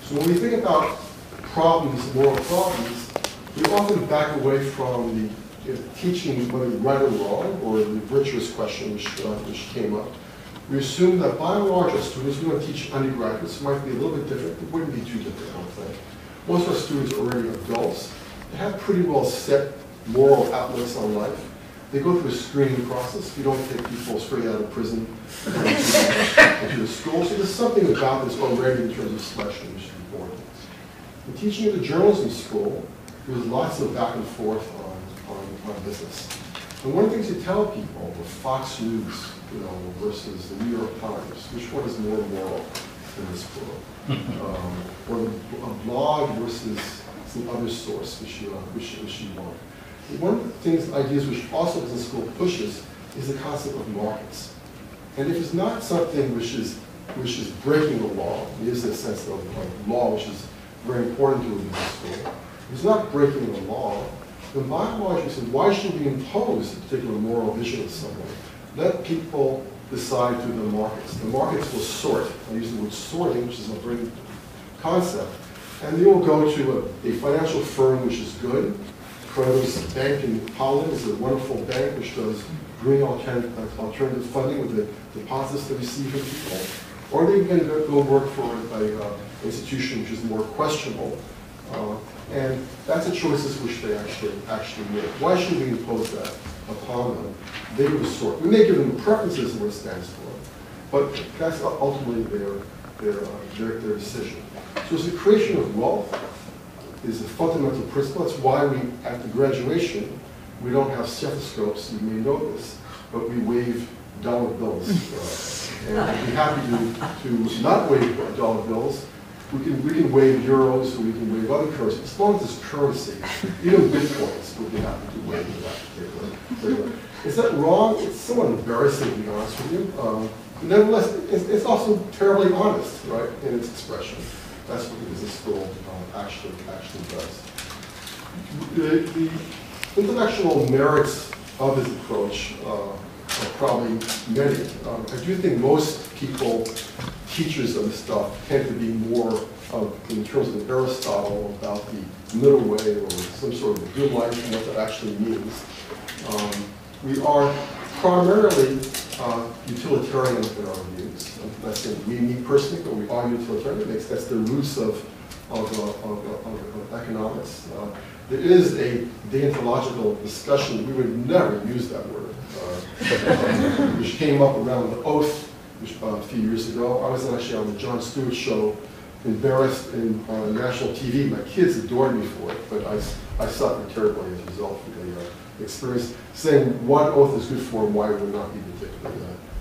So when we think about problems, moral problems, we often back away from the teaching whether right or wrong, or the virtuous question which came up. We assume that by and large our students, we want to teach undergraduates, might be a little bit different, it wouldn't be too different, I don't think. Most of our students are already adults. They have pretty well set moral outlooks on life. They go through a screening process. We don't take people straight out of prison into the school. So there's something about this already in terms of selection which is important. In teaching at the journalism school, there's lots of back and forth on business. And one of the things you tell people, the Fox News, versus the New York Times, which one is more moral in this world? Or a blog versus some other source which you want. One of the things, ideas which also business school pushes is the concept of markets. And if it's not something which is breaking the law, it is a sense of law which is very important to a business school. If it's not breaking the law, then by and large we say, why should we impose a particular moral vision of someone? Let people decide through the markets. The markets will sort. I use the word sorting, which is a great concept. And they will go to a financial firm which is good. Kronos Bank in Holland is a wonderful bank which does green alternative funding with the deposits they receive from people. Or they can go work for an institution which is more questionable. And that's a choices which they actually make. Why should we impose that upon them? They will sort. We may give them preferences in what it stands for, but that's ultimately their decision. So it's the creation of wealth is a fundamental principle. That's why we, at the graduation, we don't have stethoscopes, you may know this, but we wave dollar bills. And I'd be happy to not wave dollar bills. We can wave euros, or we can wave other currencies. As long as it's currency, even bitcoins, we'd be happy to wave that particular. Is that wrong? It's somewhat embarrassing, to be honest with you. Nevertheless, it's also terribly honest, right, in its expression. That's what the business school actually does. The intellectual merits of this approach are probably many. I do think most people, teachers of this stuff, tend to be more in terms of Aristotle about the middle way or some sort of a good life and what that actually means. We are primarily utilitarian in our views. I'm not saying me personally, but we are utilitarian. That's the roots of economics. There is a deontological discussion. We would never use that word, which came up around the oath a few years ago. I was actually on the Jon Stewart show, embarrassed on national TV. My kids adored me for it, but I suffered terribly as a result of the experience, saying what oath is good for and why it would not be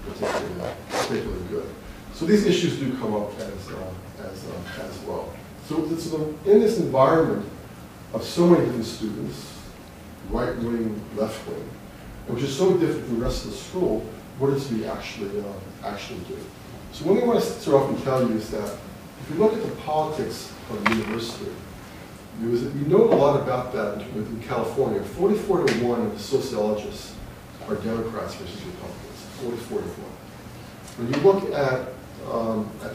particularly good. So these issues do come up as well. So in this environment of so many different students, right wing, left wing, which is so different from the rest of the school, what does we actually do? So one thing I want to start off and tell you is that if you look at the politics of the university, we know a lot about that in California. 44-1 of the sociologists are Democrats versus Republicans. 44-1. When you look at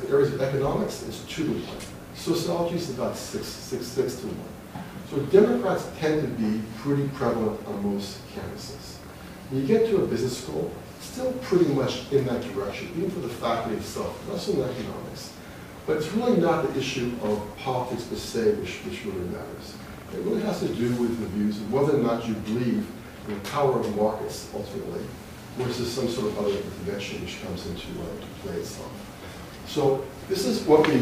the areas of economics, it's 2-1. Sociology is about 6-1. So Democrats tend to be pretty prevalent on most campuses. When you get to a business school, it's still pretty much in that direction, even for the faculty itself, not so in economics. But it's really not the issue of politics per se which really matters. It really has to do with the views of whether or not you believe in the power of markets, ultimately, versus some sort of other intervention which comes into play itself. So this is what we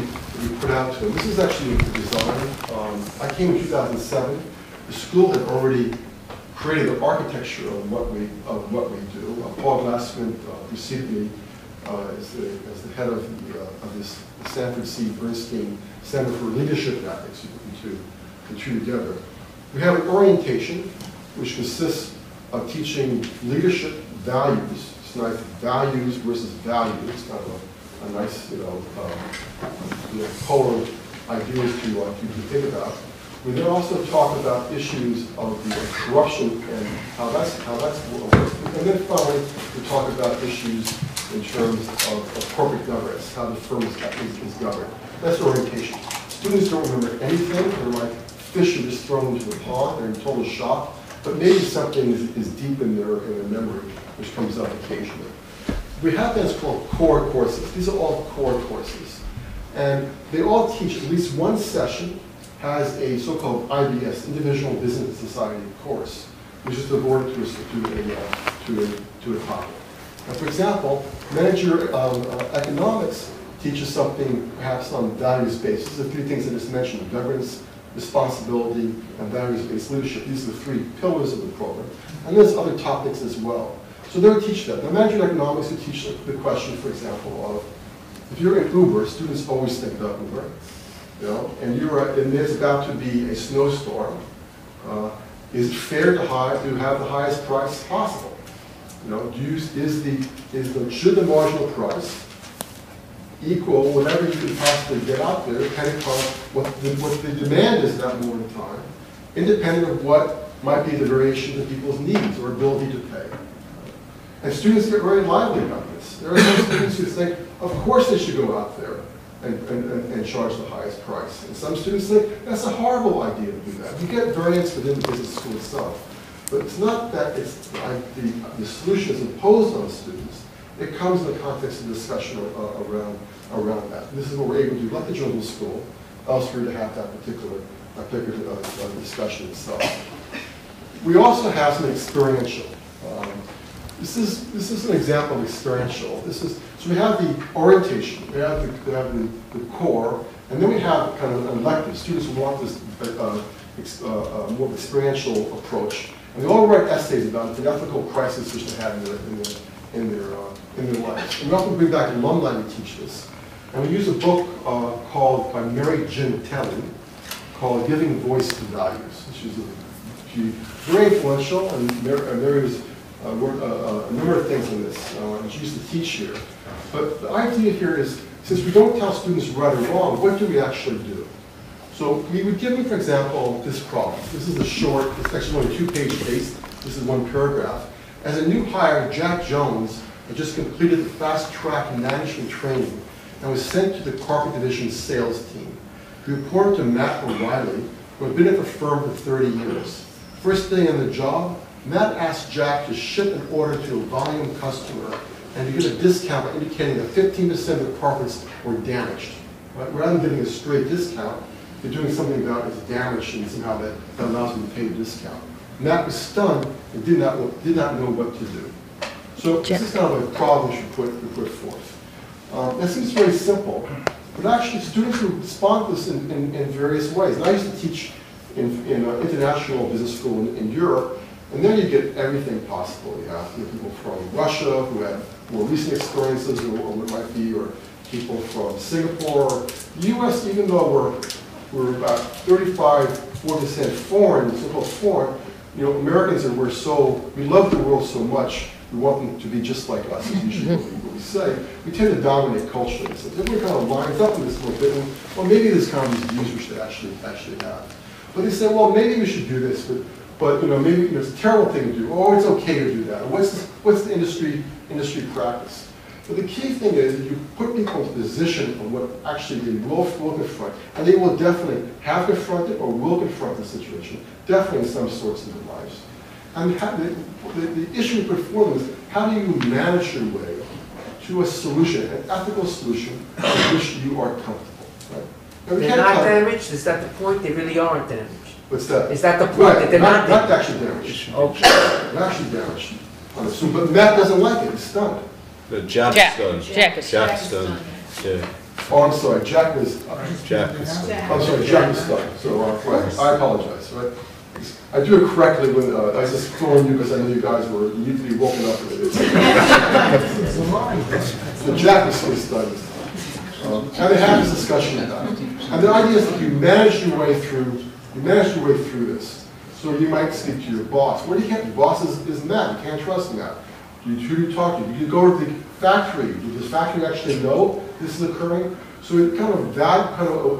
put out to them. This is actually the design. I came in 2007. The school had already created the architecture of what we do. Paul Glassman preceded me as the head of this Sanford C. Bernstein Center for Leadership and Ethics. You put the two together. We have an orientation which consists of teaching leadership values. It's nice, values versus values. It's kind of a nice, polar ideas to think about. We then also talk about issues of the corruption and how that's works. And then finally, we talk about issues in terms of corporate governance, how the firm is governed. That's orientation. Students don't remember anything. They're like fish are just thrown into a pond. They're in total shock. But maybe something is deep in their memory, which comes up occasionally. We have things called core courses. These are all core courses. And they all teach at least one session has a so-called IBS, Individual Business Society course, which is devoted to a topic. Now, for example, manager economics teaches something perhaps on values-based. These are the three things I just mentioned: governance, responsibility, and values-based leadership. These are the three pillars of the program. And there's other topics as well. So they'll teach that. Now, manager economics will teach the question, for example, of if you're in Uber, students always think about Uber. You know, and there's about to be a snowstorm. Is it fair to have the highest price possible? You know, should the marginal price equal whatever you can possibly get out there, depending upon what the demand is at that moment in time, independent of what might be the variation of people's needs or ability to pay. And students get very lively about this. There are some students who think, of course they should go out there and charge the highest price. And some students think, that's a horrible idea to do that. You get variance within the business school itself. But it's not that it's the solution is imposed on students. It comes in the context of discussion around that. And this is what we're able to do, like the journal school, elsewhere to have that particular discussion itself. We also have some experiential. This is an example of experiential. So we have the orientation, we have the core, and then we have kind of an elective. Students who want this more experiential approach, and they all write essays about the ethical crisis which they have in their lives. And we often bring back alumni to teach this, and we use a book called by Mary Jim Telly called "Giving Voice to Values." She's very influential, and Mary was. Wrote a number of things in this, and she used to teach here. But the idea here is, since we don't tell students right or wrong, what do we actually do? So we would give them, for example, this problem. This is it's actually only 2-page based. This is one paragraph. As a new hire, Jack Jones had just completed the fast-track management training and was sent to the carpet division's sales team. He reported to Matt O'Reilly, who had been at the firm for 30 years. First day on the job, Matt asked Jack to ship an order to a volume customer and to get a discount indicating that 15% of the carpets were damaged. Right? Rather than getting a straight discount, they're doing something about it's damaged, and somehow that allows them to pay the discount. Matt was stunned and did not know what to do. So this is kind of a problem we put forth. That seems very simple, but actually students will respond to this in various ways. And I used to teach in international business school in Europe. And then you get everything possible. You have people from Russia who had more recent experiences, or what might be, or people from Singapore. The U.S., even though we're about 35-40% foreign, so-called foreign, you know, Americans we love the world so much, we want them to be just like us, is usually what we say. We tend to dominate culturally. So everybody kind of lines up in this a little bit, and, well, maybe there's kind of these views we should actually have. But they say, well, maybe we should do this, but you know, maybe it's a terrible thing to do. Oh, it's okay to do that. What's the industry practice? But the key thing is that you put people in a position of what actually they will confront, and they will definitely have confronted or will confront the situation, definitely in some sorts of their lives. And the issue we put forward is, how do you manage your way to a solution, an ethical solution, in which you are comfortable? Right? They're not damaged? Is that the point? They really aren't damaged. What's that? Is that the point? Right. That they're not actually damaged. Okay. Not actually damaged. But Matt doesn't like it. He's stunned. No, Johnston. Jack is Johnston. Yeah. Oh, I'm sorry. Jack was. Jack is stunned. I'm sorry. Jack was stunned. So right. I apologize. Right. I do it correctly when I was just throwing you because I know you guys you need to be woken up with it. So Jack was so stunned. And they have this discussion about it. And the idea is that you manage your way through. You manage your way through this. So you might speak to your boss. What do you get? Your boss is Matt. You can't trust Matt. Who do you talk to? You go to the factory. Does the factory actually know this is occurring? So it kind of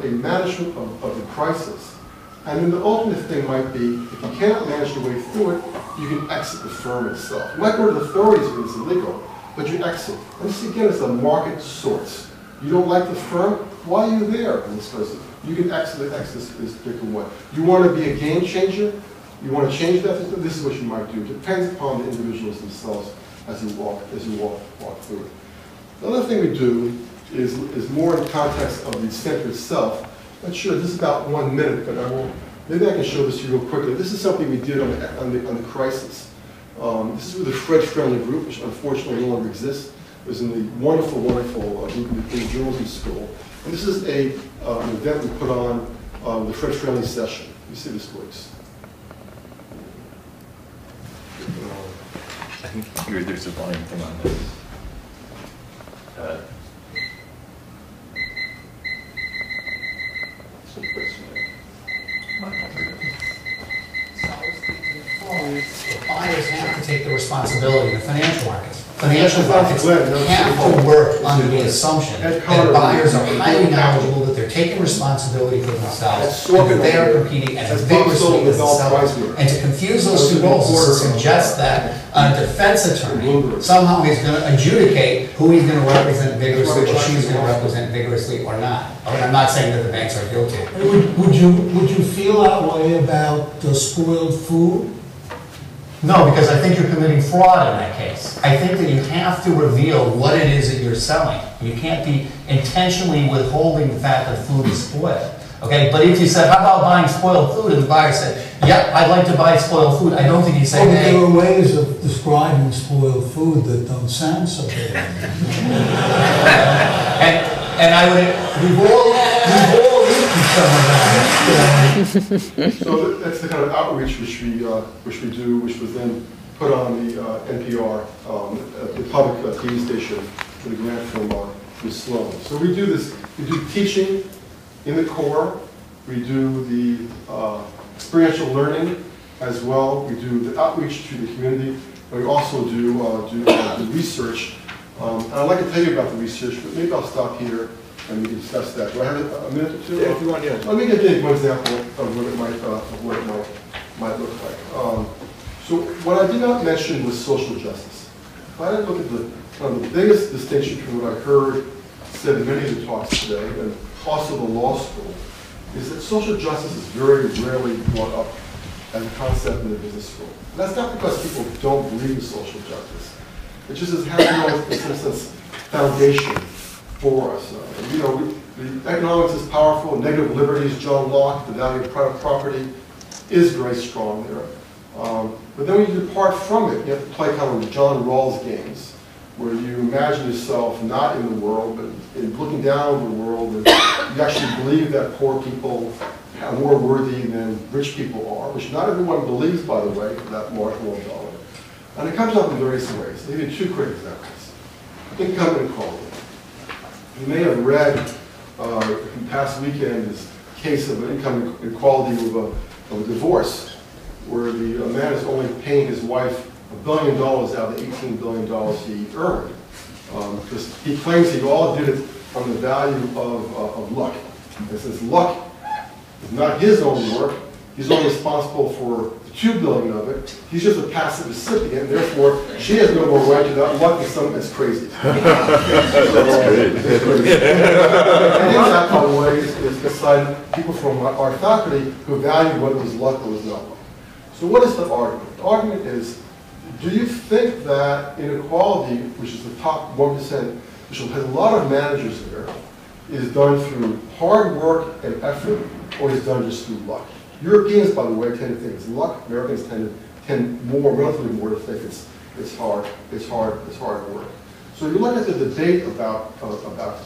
a management of the crisis. And then the ultimate thing might be, if you cannot manage your way through it, you can exit the firm itself. You might go to the authorities when it's illegal, but you exit. And this again is a market source. You don't like the firm, why are you there in this person? You can exit this particular one. You want to be a game changer? You want to change that? This is what you might do. It depends upon the individuals themselves as you walk through it. The other thing we do is more in context of the center itself. Not sure, this is about 1 minute, but maybe I can show this to you real quickly. This is something we did on the crisis. This is with the Fred Friendly group, which unfortunately no longer exists. It was in the wonderful group in the journalism school. And this is an event we put on the Fred Friendly session. Let me see if this works. I think there's a volume thing on this. Buyers have to take the responsibility in the financial markets. Financial markets have to work under the assumption that buyers are highly knowledgeable, that they're taking responsibility for themselves, and that they are competing as vigorously as the seller. And to confuse those two roles is to suggest that a defense attorney somehow is going to adjudicate who he's going to represent vigorously or she's going to represent vigorously or not. I mean, I'm not saying that the banks are guilty. Would you feel that way about the spoiled food? No, because I think you're committing fraud in that case. I think that you have to reveal what it is that you're selling. You can't be intentionally withholding the fact that food is spoiled. Okay, but if you said, how about buying spoiled food, and the buyer said, yeah, I'd like to buy spoiled food, I don't think you'd say, hey. There are ways of describing spoiled food that don't sound so good. and I would, we've all eaten some of that. So that's the kind of outreach which we do, which was then put on the NPR, the public TV station, for the grant from Sloan. So we do this. We do teaching in the core. We do the experiential learning as well. We do the outreach to the community. We also do the research. And I'd like to tell you about the research, but maybe I'll stop here and we can discuss that. Do I have a minute or two? Yeah, if you want, yeah. Let me give you one example of what it might look like. So what I did not mention was social justice. If I look at one of the biggest distinctions from what I heard said in many of the talks today, and also the law school, is that social justice is very rarely brought up as a concept in the business school. And that's not because people don't believe in social justice. It just has no, in a sense, foundation for us. The economics is powerful. Negative liberties, John Locke, the value of private property, is very strong there. But then when you depart from it, you have to play kind of the John Rawls games, where you imagine yourself not in the world, but in looking down on the world, and you actually believe that poor people are more worthy than rich people are, which not everyone believes, by the way, for that marginal dollar. And it comes up in various ways. I'll give you two quick examples. Income inequality. You may have read past weekend this case of an income inequality of a divorce, where the man is only paying his wife $1 billion out of the $18 billion he earned. Because he claims he all did it on the value of luck. And since luck is not his own work, he's only responsible for the $2 billion of it. He's just a passive recipient, and therefore she has no more right to that luck than something that's crazy. That's great. And in that, by the way, is beside people from our faculty who value whether it was luck or was not luck. So what is the argument? The argument is, do you think that inequality, which is the top 1%, which has a lot of managers there, is done through hard work and effort, or is done just through luck? Europeans, by the way, tend to think it's luck. Americans tend relatively more to think it's hard work. So you look at the debate about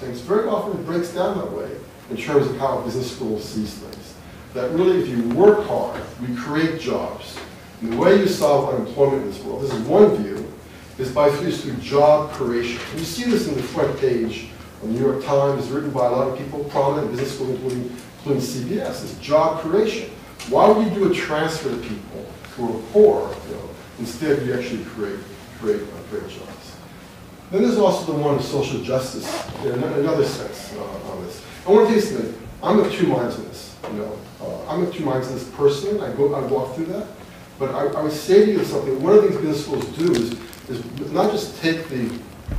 things, very often it breaks down that way in terms of how business schools sees things. That really, if you work hard, we create jobs. And the way you solve unemployment in this world, this is one view, is through job creation. And you see this in the front page of the New York Times, written by a lot of people, prominent in business schools, including CBS, is job creation. Why would you do a transfer to people who are poor? Instead, you actually create jobs. Then there's also the one of social justice in another sense on this. And one of these things, I'm of two minds in this. I'm of two minds in this personally. I walk through that. But I would say to you something. One of the things business schools do is not just take the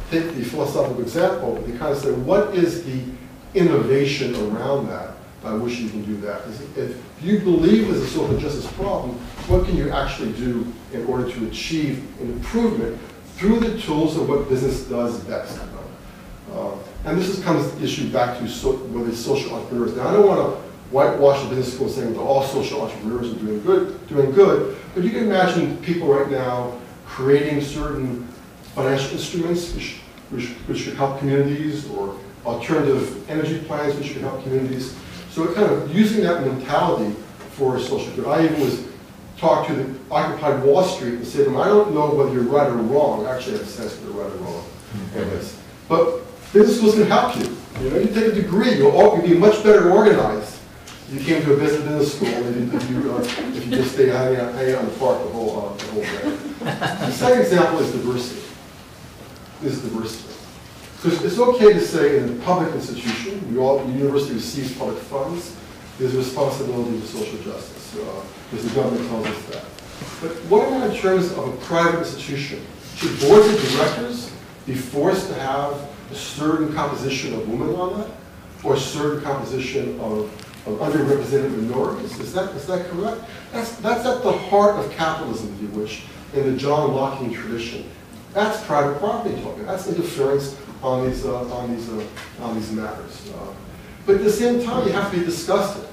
philosophical example, but they kind of say, what is the innovation around that by which you can do that? If you believe there's a social justice problem, what can you actually do in order to achieve an improvement through the tools of what business does best? And this comes issue back to whether it's social entrepreneurs. Now, I don't want to whitewash the business school saying that all social entrepreneurs are doing good, but you can imagine people right now creating certain financial instruments which could help communities, or alternative energy plans which could help communities. So it kind of using that mentality for social good. I even talked to the Occupy Wall Street and said to them, I don't know whether you're right or wrong. Actually, I have a sense that you're right or wrong in this. But business schools can help you. You take a degree, you'll be much better organized if you came to a business school than if you just stay hanging out in the park the whole day. The second example is diversity. So it's okay to say in a public institution, the university receives public funds, there's a responsibility to social justice, because the government tells us that. But what about in terms of a private institution? Should boards of directors be forced to have a certain composition of women on that, or a certain composition of underrepresented minorities? Is that correct? That's at the heart of capitalism, if you wish, in the John Lockean tradition. That's private property talking. That's interference on these matters. But at the same time, you have to be disgusted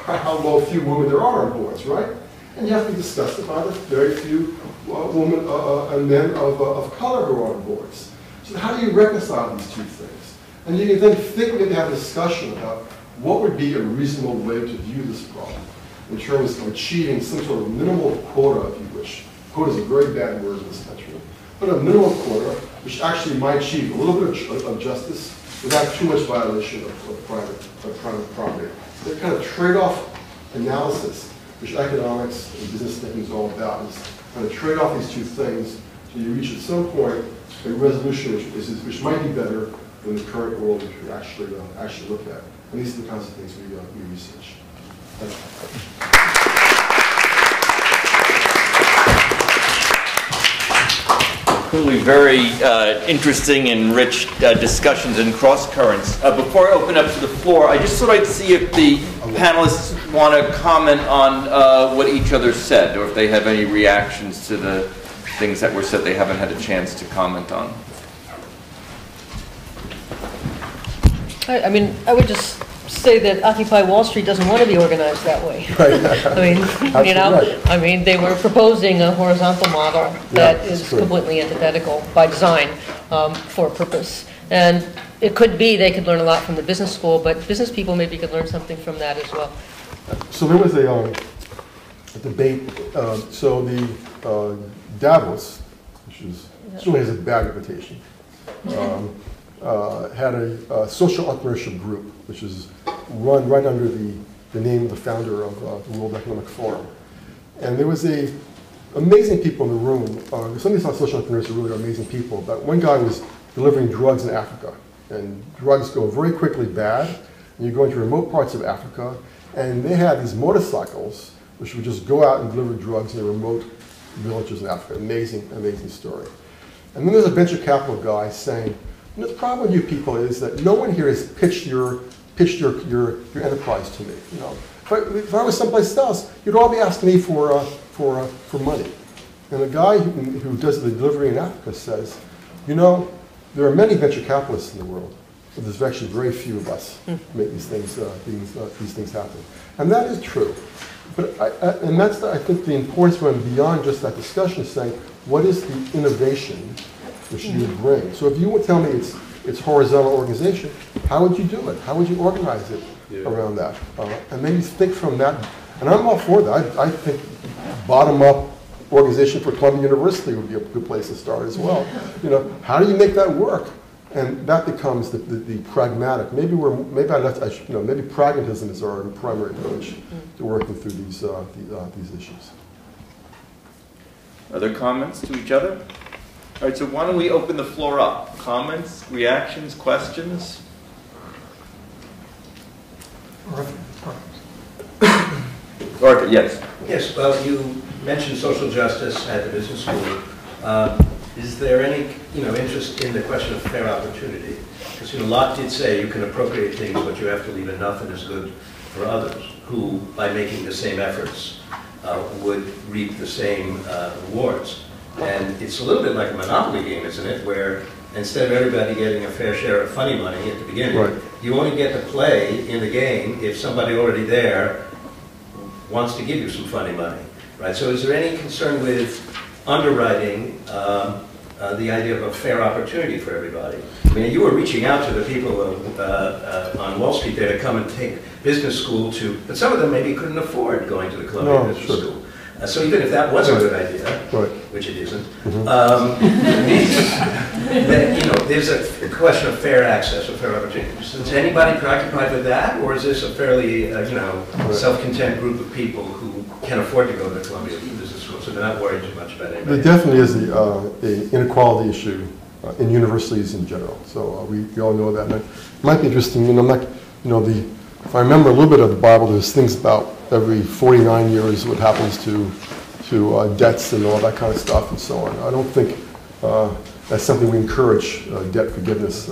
by how few women there are on boards, right? And you have to be disgusted by the very few women and men of color who are on boards. So how do you reconcile these two things? And you can then think maybe have a discussion about what would be a reasonable way to view this problem in terms of achieving some sort of minimal quota, if you wish. Quota is a very bad word in this country. But a minimal quota, which actually might achieve a little bit of justice without too much violation of private property. That kind of trade-off analysis, which economics and business thinking is all about, is kind of trade off these two things so you reach at some point a resolution which might be better than the current world which we actually look at. And these are the kinds of things we research. Thank you. Clearly very interesting and rich discussions and cross-currents. Before I open up to the floor, I just thought I'd see if the panelists want to comment on what each other said, or if they have any reactions to the things that were said they haven't had a chance to comment on. I mean, I would just say that Occupy Wall Street doesn't want to be organized that way. Right. I mean, they were proposing a horizontal model that is completely antithetical by design for a purpose. And it could be they could learn a lot from the business school, but business people maybe could learn something from that as well. So there was a debate. So the Davos, which certainly has a bad reputation, had a social entrepreneurship group, which is run right under the name of the founder of the World Economic Forum. And there was amazing people in the room. Some of these social entrepreneurs are really amazing people, but one guy was delivering drugs in Africa. And drugs go very quickly bad, and you go into remote parts of Africa, and they had these motorcycles which would just go out and deliver drugs in the remote villages in Africa. Amazing, amazing story. And then there's a venture capital guy saying, the problem with you people is that no one here has pitched your enterprise to me. If I was someplace else, you'd all be asking me for money. And the guy who does the delivery in Africa says, there are many venture capitalists in the world, but there's actually very few of us who make these things happen. And that is true. But that's I think the importance one beyond just that discussion is saying, what is the innovation which you would bring? So if you would tell me it's horizontal organization, how would you do it? How would you organize it around that? And then you think from that, and I'm all for that. I think bottom-up organization for Columbia University would be a good place to start as well. How do you make that work? And that becomes the pragmatic. Maybe pragmatism is our primary approach to working through these issues. Other comments to each other? All right, so why don't we open the floor up? Comments, reactions, questions? All Arthur, yes. Yes, well, you mentioned social justice at the business school. Is there any, interest in the question of fair opportunity? Because, Locke did say you can appropriate things, but you have to leave enough that is good for others, who, by making the same efforts, would reap the same rewards. And it's a little bit like a Monopoly game, isn't it? Where instead of everybody getting a fair share of funny money at the beginning, right. You only get to play in the game if somebody already there wants to give you some funny money, right? So is there any concern with underwriting the idea of a fair opportunity for everybody? I mean, you were reaching out to the people on Wall Street there to come and take business school but some of them maybe couldn't afford going to the Columbia Business School. So even if that was a good idea, which it isn't, there's a question of fair access or fair opportunity. Is anybody preoccupied with that, or is this a fairly, self-content group of people who can afford to go to the Columbia Business School, so they're not worried too much about anybody? There definitely is the inequality issue in universities in general. So we all know that. And it might be interesting. If I remember a little bit of the Bible, there's things about every 49 years what happens to debts and all that kind of stuff and so on. I don't think that's something we encourage debt forgiveness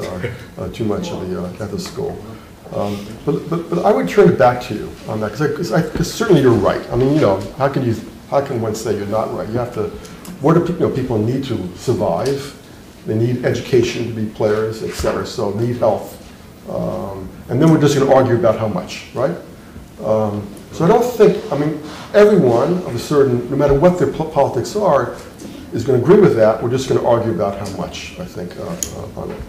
too much at the school. But I would turn it back to you on that because certainly you're right. I mean, how can one say you're not right? You have to. What do people need to survive? They need education to be players, etc. So need health. And then we're just going to argue about how much, right? So I don't think, everyone of a certain, no matter what their politics are, is going to agree with that. We're just going to argue about how much, I think, on it.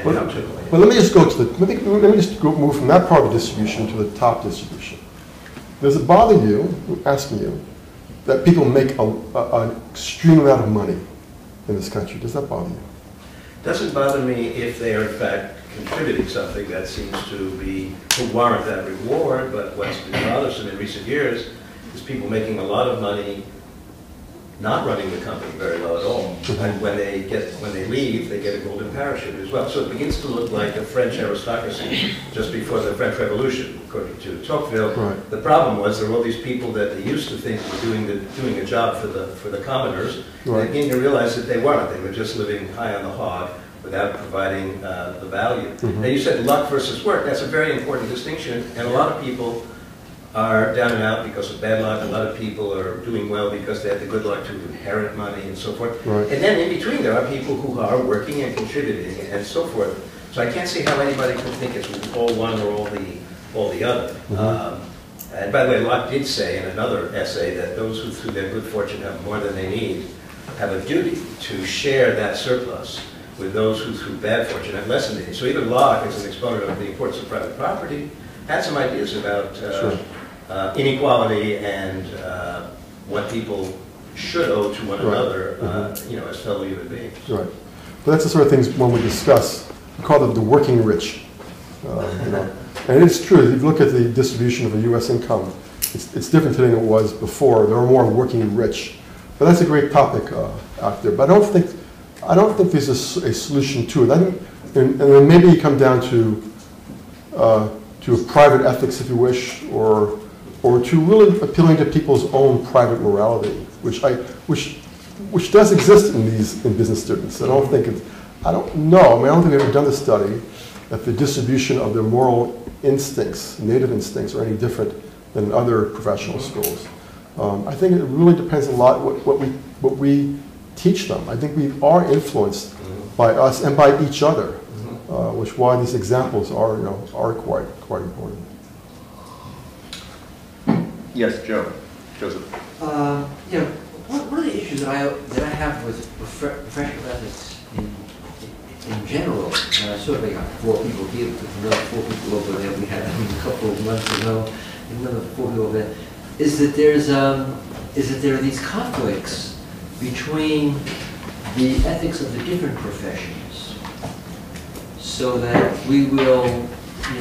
But let me just go to move from that part of the distribution to the top distribution. Does it bother you, I'm asking you, that people make an extreme amount of money in this country? Does that bother you? It doesn't bother me if they are in fact contributing something that seems to warrant that reward, but what's been bothersome in recent years is people making a lot of money not running the company very well at all. And when they leave, they get a golden parachute as well. So it begins to look like the French aristocracy just before the French Revolution, according to Tocqueville. Right. The problem was there were all these people that they used to think were doing a job for the commoners, right. And you realize that they weren't. They were just living high on the hog without providing the value. Now you said luck versus work. That's a very important distinction, and a lot of people are down and out because of bad luck. A lot of people are doing well because they had the good luck to inherit money and so forth. Right. And then in between there are people who are working and contributing and so forth. So I can't see how anybody can think it's all one or all the other. And by the way, Locke did say in another essay that those who through their good fortune have more than they need have a duty to share that surplus with those who through bad fortune have less than they need. So even Locke, as an exponent of the importance of private property, had some ideas about inequality and what people should owe to one another, as fellow human beings. Right. But that's the sort of things when we discuss. We call them the working rich. And it's true. If you look at the distribution of the U.S. income, it's different today than it was before. There are more working rich. But that's a great topic out there. But I don't think there's a solution to it. And then maybe you come down to a private ethics, if you wish, or to really appealing to people's own private morality, which does exist in business students. I don't know. I don't think we've ever done a study that the distribution of their moral instincts, native instincts, are any different than in other professional schools. I think it really depends a lot what we teach them. I think we are influenced by us and by each other, which is why these examples are quite important. Yes, Joseph. One of the issues that I have with professional ethics in general, and I sort of got 4 people here, with another 4 people over there. We had a couple of months ago, another 4 people over there. Is that there are these conflicts between the ethics of the different professions, so that we will,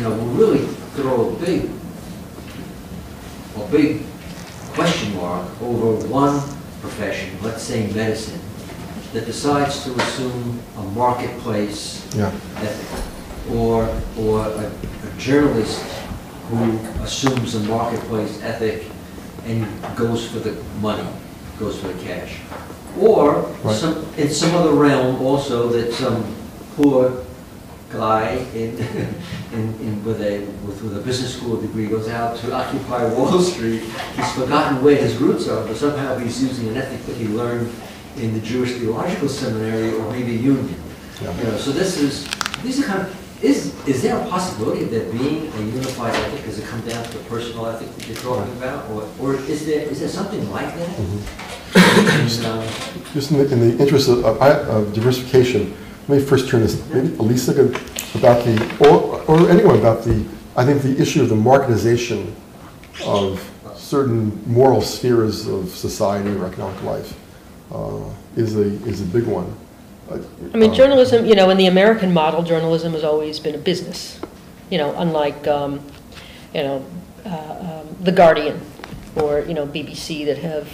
we'll really throw a big question mark over one profession, let's say medicine, that decides to assume a marketplace ethic, or a journalist who assumes a marketplace ethic and goes for the money, goes for the cash. Or Right. in some other realm also that some poor guy with a business school degree goes out to occupy Wall Street. He's forgotten where his roots are, but somehow he's using an ethic that he learned in the Jewish Theological Seminary or maybe Union. Yeah. You know, so these are kind of, is there a possibility of there being a unified ethic? Does it come down to the personal ethic that you're talking about, or is there something like that? Just in the interest of diversification, let me first turn this, maybe Alissa, about or anyone about I think the issue of the marketization of certain moral spheres of society or economic life is a big one. I mean, journalism, you know, in the American model, journalism has always been a business, you know, unlike, The Guardian or, you know, BBC that have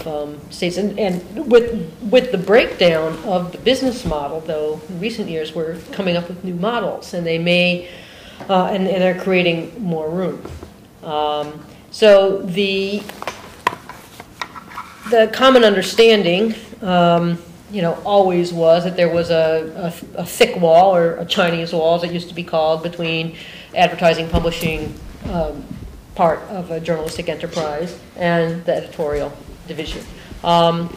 states. And with the breakdown of the business model, though, in recent years, we're coming up with new models, and they may, and they're creating more room. So the common understanding, you know, always was that there was a thick wall, or a Chinese wall, as it used to be called, between advertising, publishing part of a journalistic enterprise and the editorial division. You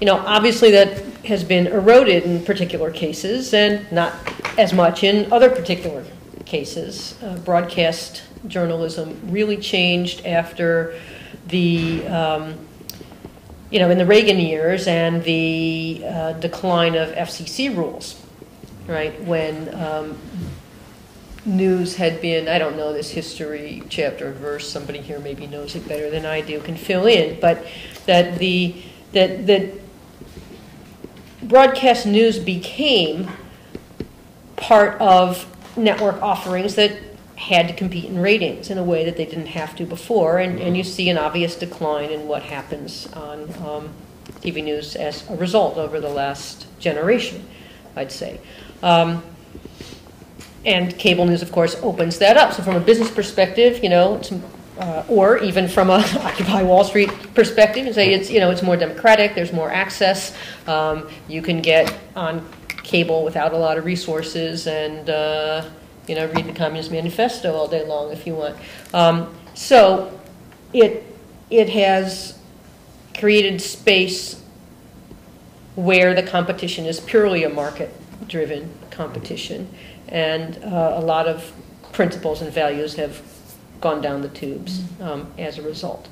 know, obviously that has been eroded in particular cases and not as much in other particular cases. Broadcast journalism really changed after the you know, in the Reagan years and the decline of FCC rules, right? When news had been, I don't know this history, chapter, verse, somebody here maybe knows it better than I do, can fill in, but that that broadcast news became part of network offerings that had to compete in ratings in a way that they didn't have to before, and you see an obvious decline in what happens on TV news as a result over the last generation, I'd say. And cable news, of course, opens that up. So from a business perspective, you know, it's, or even from a Occupy Wall Street perspective, and say it's, you know, it's more democratic, there's more access, you can get on cable without a lot of resources, and you know, read the Communist Manifesto all day long if you want. So it has created space where the competition is purely a market-driven competition, and a lot of principles and values have gone down the tubes as a result.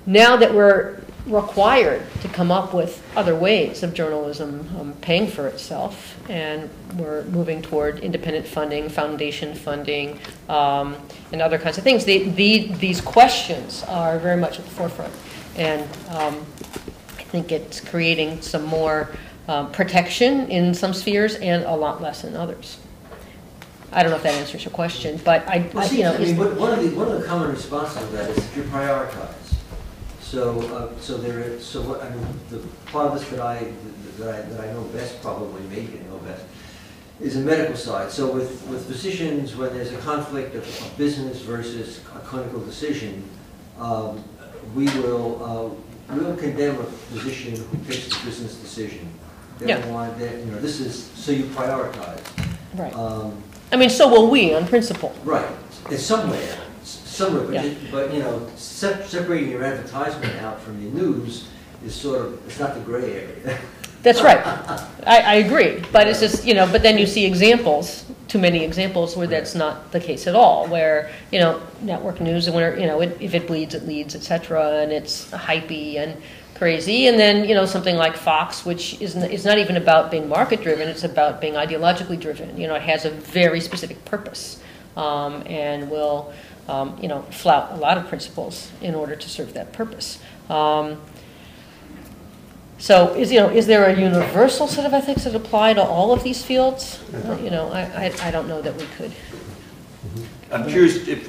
Now that we're required to come up with other ways of journalism paying for itself, and we're moving toward independent funding, foundation funding, and other kinds of things. These questions are very much at the forefront, and I think it's creating some more protection in some spheres and a lot less in others. I don't know if that answers your question, but you know, one of the common responses to that is that you prioritize. So what I mean, the part of this that I know best, probably maybe know best, is the medical side. So with physicians, when there's a conflict of business versus a clinical decision, we'll condemn a physician who takes the business decision. They don't want that, you know, this is, so you prioritize. Right. I mean, so will we on principle. Right. It's somewhere, but you know, separating your advertisement out from your news is sort of, it's not the gray area. That's right. I agree. But it's just, you know, but then you see examples, too many examples where that's not the case at all, where, you know, network news, and where, you know, if it bleeds, it leads, et cetera, and it's hypey and crazy. And then, you know, something like Fox, which is not even about being market-driven, it's about being ideologically driven. You know, it has a very specific purpose, and will, you know, flout a lot of principles in order to serve that purpose. So is there a universal set of ethics that apply to all of these fields? You know, I don't know that we could. I'm curious if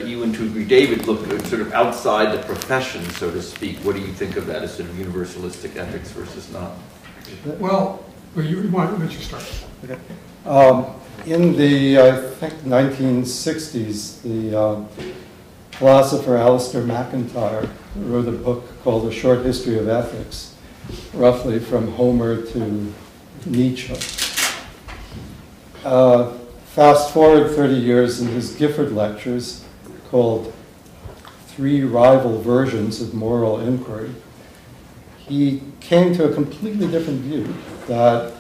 you and to agree, David, look sort of outside the profession, so to speak. What do you think of that as sort of universalistic ethics versus not? Well, you want to start. Okay. In the, I think, 1960s, philosopher Alistair MacIntyre wrote a book called A Short History of Ethics, roughly from Homer to Nietzsche. Fast forward 30 years in his Gifford lectures called Three Rival Versions of Moral Inquiry, he came to a completely different view, that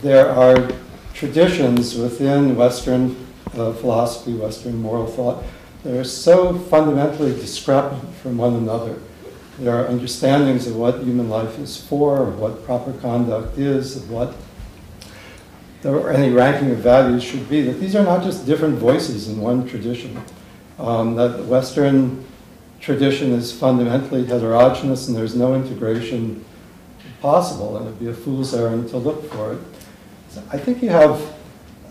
there are traditions within Western philosophy, Western moral thought, that are so fundamentally discrepant from one another. There are understandings of what human life is for, of what proper conduct is, of what any ranking of values should be, that these are not just different voices in one tradition. That the Western tradition is fundamentally heterogeneous and there's no integration possible, and it'd be a fool's errand to look for it. So I think you have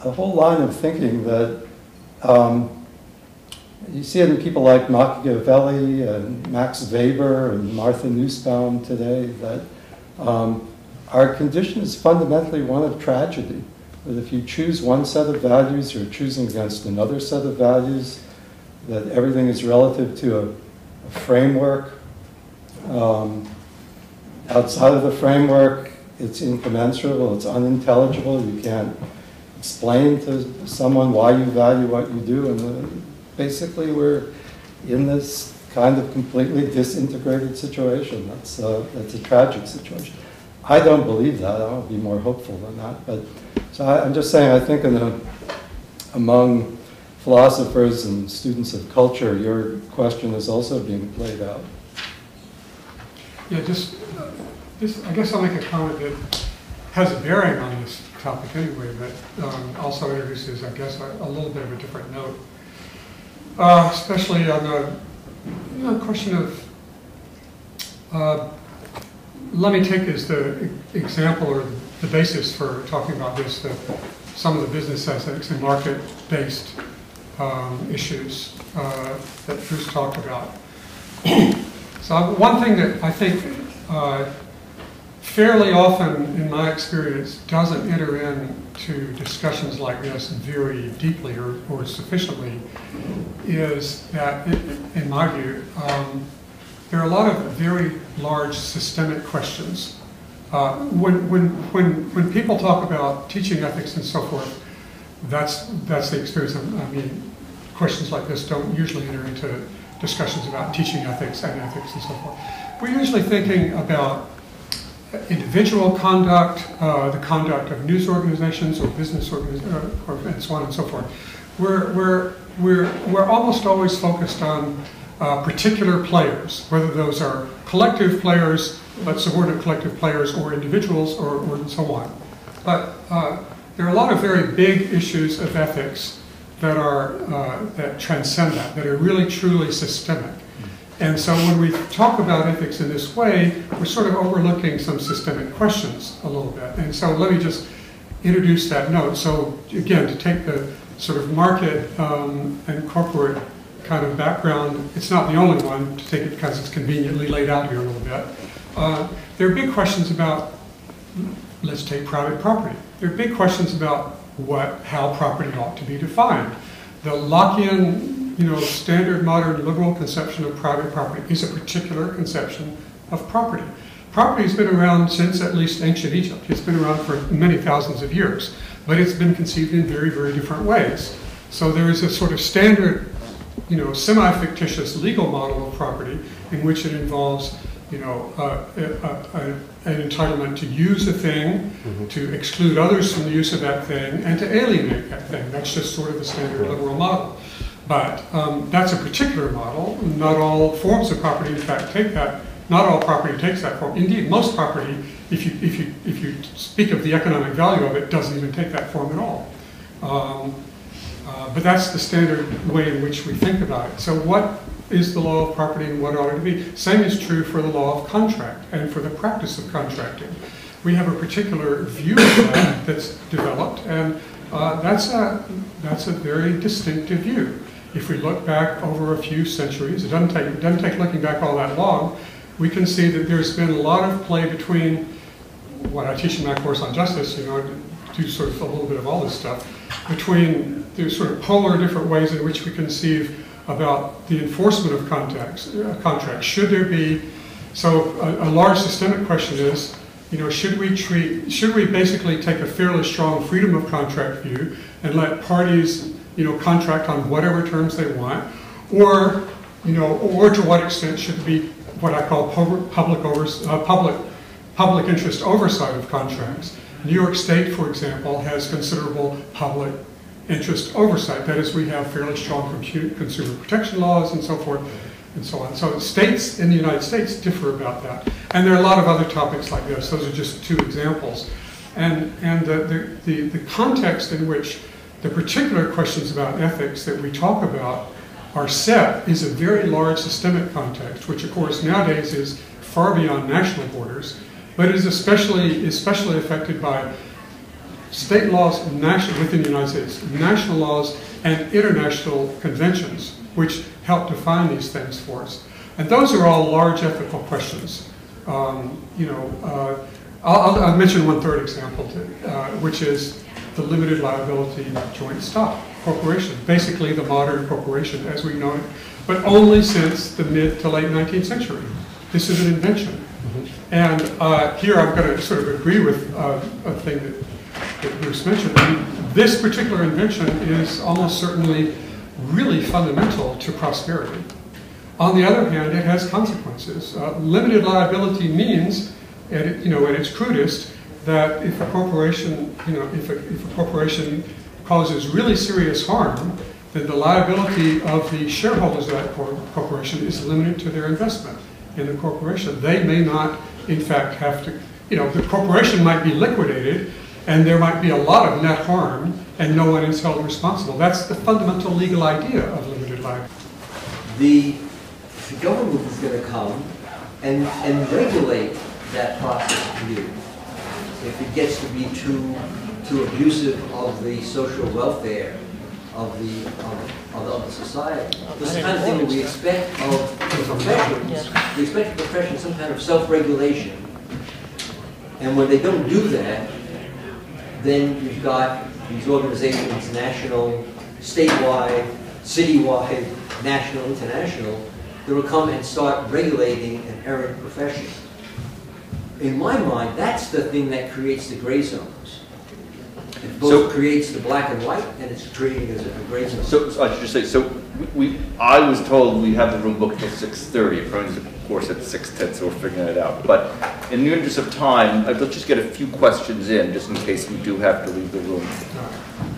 a whole line of thinking that you see it in people like Machiavelli and Max Weber and Martha Nussbaum today, that our condition is fundamentally one of tragedy. That if you choose one set of values, you're choosing against another set of values, that everything is relative to a framework. Outside of the framework, it's incommensurable, it's unintelligible, you can't explain to someone why you value what you do, and basically we're in this kind of completely disintegrated situation. That's a tragic situation. I don't believe that. I want to be more hopeful than that. But so I'm just saying, I think among philosophers and students of culture, your question is also being played out. Yeah, I guess I'll make a comment that has a bearing on this topic anyway, but also introduces, I guess, a little bit of a different note. Especially on the question of, let me take as the example or the basis for talking about this, some of the business ethics and market-based issues that Bruce talked about. So one thing that I think fairly often, in my experience, doesn't enter into discussions like this very deeply or sufficiently is that, in my view, there are a lot of very large systemic questions. When people talk about teaching ethics and so forth, that's the experience. I mean, questions like this don't usually enter into discussions about teaching ethics and ethics and so forth. We're usually thinking about individual conduct, the conduct of news organizations or business organizations, and so on and so forth. We're almost always focused on particular players, whether those are collective players, but subordinate collective players, or individuals, or so on. But there are a lot of very big issues of ethics that are that transcend that are really truly systemic. And so when we talk about ethics in this way, we're sort of overlooking some systemic questions a little bit. And so let me just introduce that note. So again, to take the sort of market and corporate kind of background, it's not the only one, to take it because it's conveniently laid out here a little bit. There are big questions about, let's take private property. There are big questions about how property ought to be defined. The Lockean, standard modern liberal conception of private property is a particular conception of property. Property has been around since at least ancient Egypt. It's been around for many thousands of years, but it's been conceived in very, very different ways. So there is a sort of standard, semi-fictitious legal model of property in which it involves, an entitlement to use a thing, to exclude others from the use of that thing, and to alienate that thing. That's just sort of the standard liberal model. But that's a particular model. Not all forms of property, in fact, take that. Not all property takes that form. Indeed, most property, if you speak of the economic value of it, doesn't even take that form at all. But that's the standard way in which we think about it. So what is the law of property and what ought it to be? Same is true for the law of contract and for the practice of contracting. We have a particular view of that that's developed, and that's a very distinctive view. If we look back over a few centuries, it doesn't take looking back all that long, we can see that there's been a lot of play between what I teach in my course on justice, I do sort of a little bit of all this stuff, between the sort of polar different ways in which we conceive about the enforcement of contracts. Should there be, so a large systemic question is, should we basically take a fairly strong freedom of contract view and let parties, contract on whatever terms they want, or to what extent should it be what I call public interest oversight of contracts? New York State, for example, has considerable public interest oversight. That is, we have fairly strong consumer protection laws and so forth and so on. So states in the United States differ about that. And there are a lot of other topics like this. Those are just two examples. And the context in which the particular questions about ethics that we talk about are set is a very large systemic context, which of course nowadays is far beyond national borders, but is especially affected by state laws within the United States, national laws and international conventions, which help define these things for us. And those are all large ethical questions. I'll mention one third example, which is the limited liability joint stock corporation, basically the modern corporation as we know it, but only since the mid to late 19th century. This is an invention. And here I'm going to sort of agree with a thing that Bruce mentioned. I mean, this particular invention is almost certainly really fundamental to prosperity. On the other hand, it has consequences. Limited liability means, at its crudest, that if a corporation, if a corporation causes really serious harm, then the liability of the shareholders of that corporation is limited to their investment in the corporation. They may not, in fact, have to, the corporation might be liquidated, and there might be a lot of net harm, and no one is held responsible. That's the fundamental legal idea of limited liability. The government is going to come and regulate that process for you. If it gets to be too abusive of the social welfare of the society. This is the kind of thing that we expect of professions. We expect of professions some kind of self-regulation. And when they don't do that, then you've got these organizations, national, statewide, citywide, national, international, that will come and start regulating an errant profession. In my mind, that's the thing that creates the gray zones. It both creates the black and white, and it's creating a gray zone. So I should just say, I was told we have the room booked till 6:30. Probably, of course, at 6:10, so we're figuring it out. But in the interest of time, let's just get a few questions in, just in case we do have to leave the room.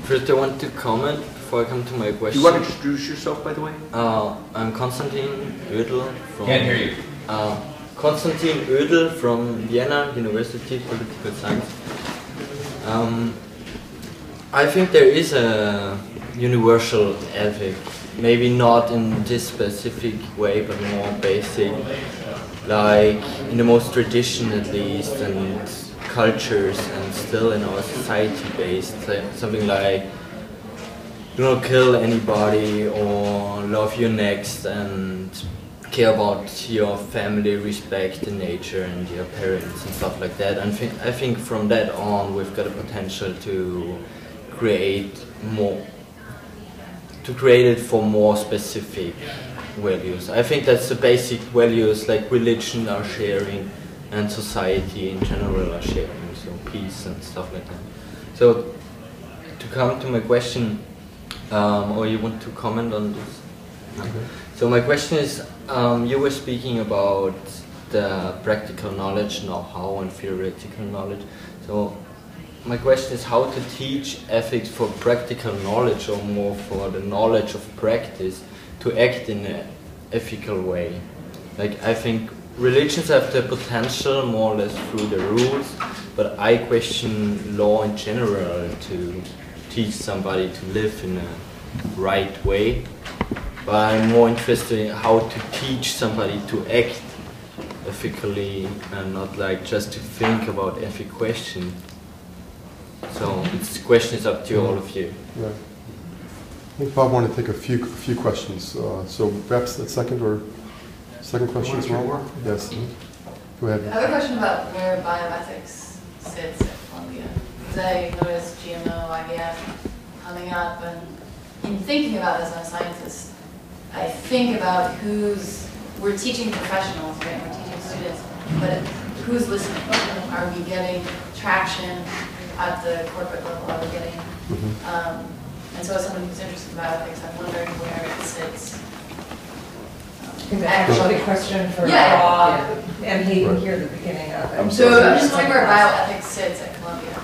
First, I want to comment before I come to my question. Do you want to introduce yourself, by the way? I'm Konstantin Oedel from... Can't hear you. Konstantin Oedel from Vienna University, Political Science. I think there is a universal ethic, maybe not in this specific way, but more basic, like in the most tradition at least, and cultures, and still in our society based, something like do not kill anybody, or love your next, and care about your family, respect the nature and your parents and stuff like that. And I think from that on we've got a potential to create it for more specific values. I think that's the basic values like religion are sharing and society in general are sharing, so peace and stuff like that. So to come to my question, or you want to comment on this? Okay. So my question is, you were speaking about the practical knowledge, know-how, and theoretical knowledge. So my question is how to teach ethics for practical knowledge, or more for the knowledge of practice, to act in an ethical way. Like, I think religions have the potential more or less through the rules, but I question law in general to teach somebody to live in a right way. But I'm more interested in how to teach somebody to act ethically and not like just to think about ethic questions. So this question is up to all of you. Yeah. I think Bob wanted to take a few questions. So perhaps that second question as well? Yes. Go ahead. I have a question about where bioethics sits at Columbia. Because I noticed GMO, IVF coming up, and in thinking about this as a scientist, I think about we're teaching professionals, right? We're teaching students, but who's listening? Are we getting traction at the corporate level? Are we getting, and so as someone who's interested in bioethics, I'm wondering where it sits. I think that's actually a question for Rob, and he can hear the beginning of it. So I'm just wondering where bioethics sits at Columbia.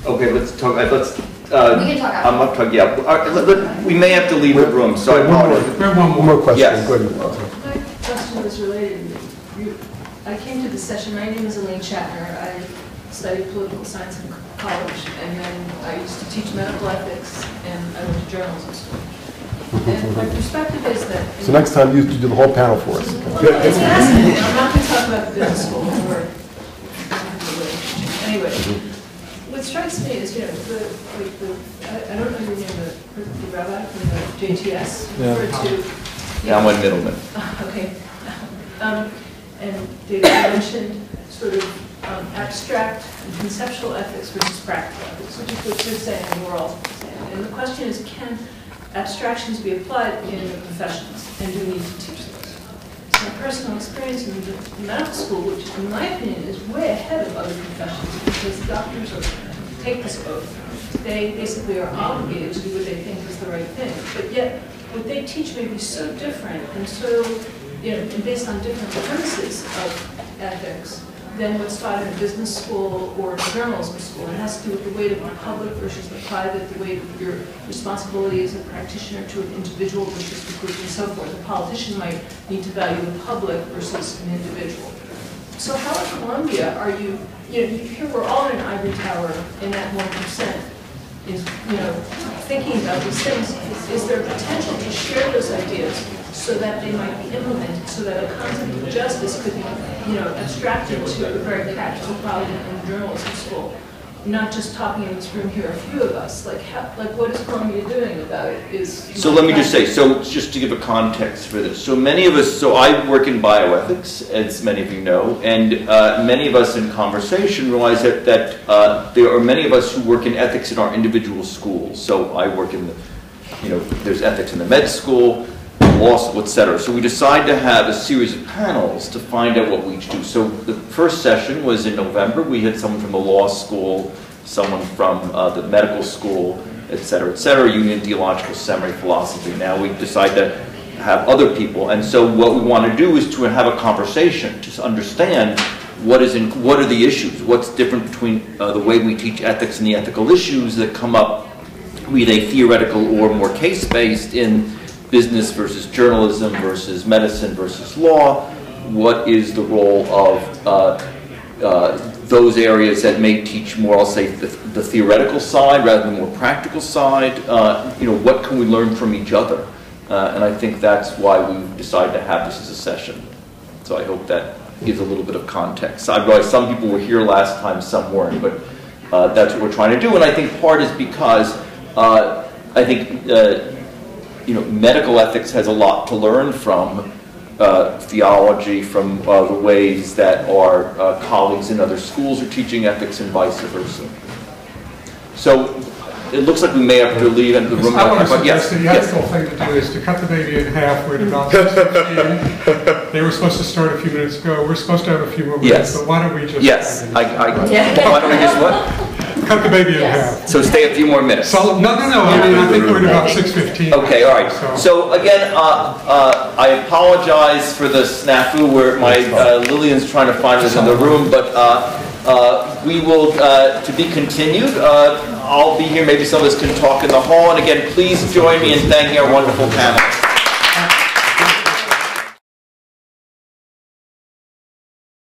Okay, let's talk, we can talk after. I'm not talking, yeah. We may have to leave the room, so I apologize. One more question. Yes. Go ahead. My question was related. I came to the session, my name is Elaine Shatner. I studied political science in college, and then I used to teach medical ethics, and I went to journalism school. And my perspective is that... So next time you do the whole panel for us. Well, it's fascinating. I'm not going to talk about the business school or anyway. What strikes me is, I don't know your name, the rabbi from the JTS referred to... Yeah, I'm with Mittleman. Okay. And David mentioned sort of abstract and conceptual ethics versus practical ethics, which is what you're saying and we're all saying. And the question is, can abstractions be applied in the professions, and do we need to teach those? My personal experience in the medical school, which in my opinion is way ahead of other professions, because doctors take this oath. They basically are obligated to do what they think is the right thing, but yet what they teach may be so different and so, and based on different premises of ethics than what's taught in a business school or a journalism school. It has to do with the weight of the public versus the private, the weight of your responsibility as a practitioner to an individual versus the group and so forth. A politician might need to value the public versus an individual. So how at Columbia are you, here we're all in an ivory tower in that 1%. Is, thinking about these things, is there potential to share those ideas so that they might be implemented, so that a concept of justice could be, abstracted to a very practical problem in journalism school? Not just talking in this room here, a few of us. Like what is Columbia doing about it? So let me just say, just to give a context for this. So many of us, I work in bioethics, as many of you know, and many of us in conversation realize that there are many of us who work in ethics in our individual schools. So I work in there's ethics in the med school, law school, etc. So we decided to have a series of panels to find out what we each do. So the first session was in November. We had someone from the law school, someone from the medical school, etc., Union Theological, Seminary, philosophy. Now we decided to have other people. And so what we want to do is to have a conversation, to understand what are the issues, what's different between the way we teach ethics and the ethical issues that come up, be they theoretical or more case-based in business versus journalism versus medicine versus law. What is the role of those areas that may teach more, I'll say, the theoretical side rather than the more practical side? What can we learn from each other? And I think that's why we decided to have this as a session. So I hope that gives a little bit of context. I realize some people were here last time, some weren't, but that's what we're trying to do. And I think part is because I think medical ethics has a lot to learn from theology, from the ways that our colleagues in other schools are teaching ethics and vice versa. So it looks like we may have to leave into the room. I want to suggest the ethical thing to do is to cut the baby in half. We're at about 6:15. They were supposed to start a few minutes ago. We're supposed to have a few more minutes, but why don't we just... Yes, why don't we just what? Cut the baby in half. So stay a few more minutes. So, no. I think we're at about 6:15. Okay, all right. So again, I apologize for the snafu where my Lillian's trying to find us in the room, but we will, to be continued. I'll be here. Maybe some of us can talk in the hall. And again, please join me in thanking our wonderful panel.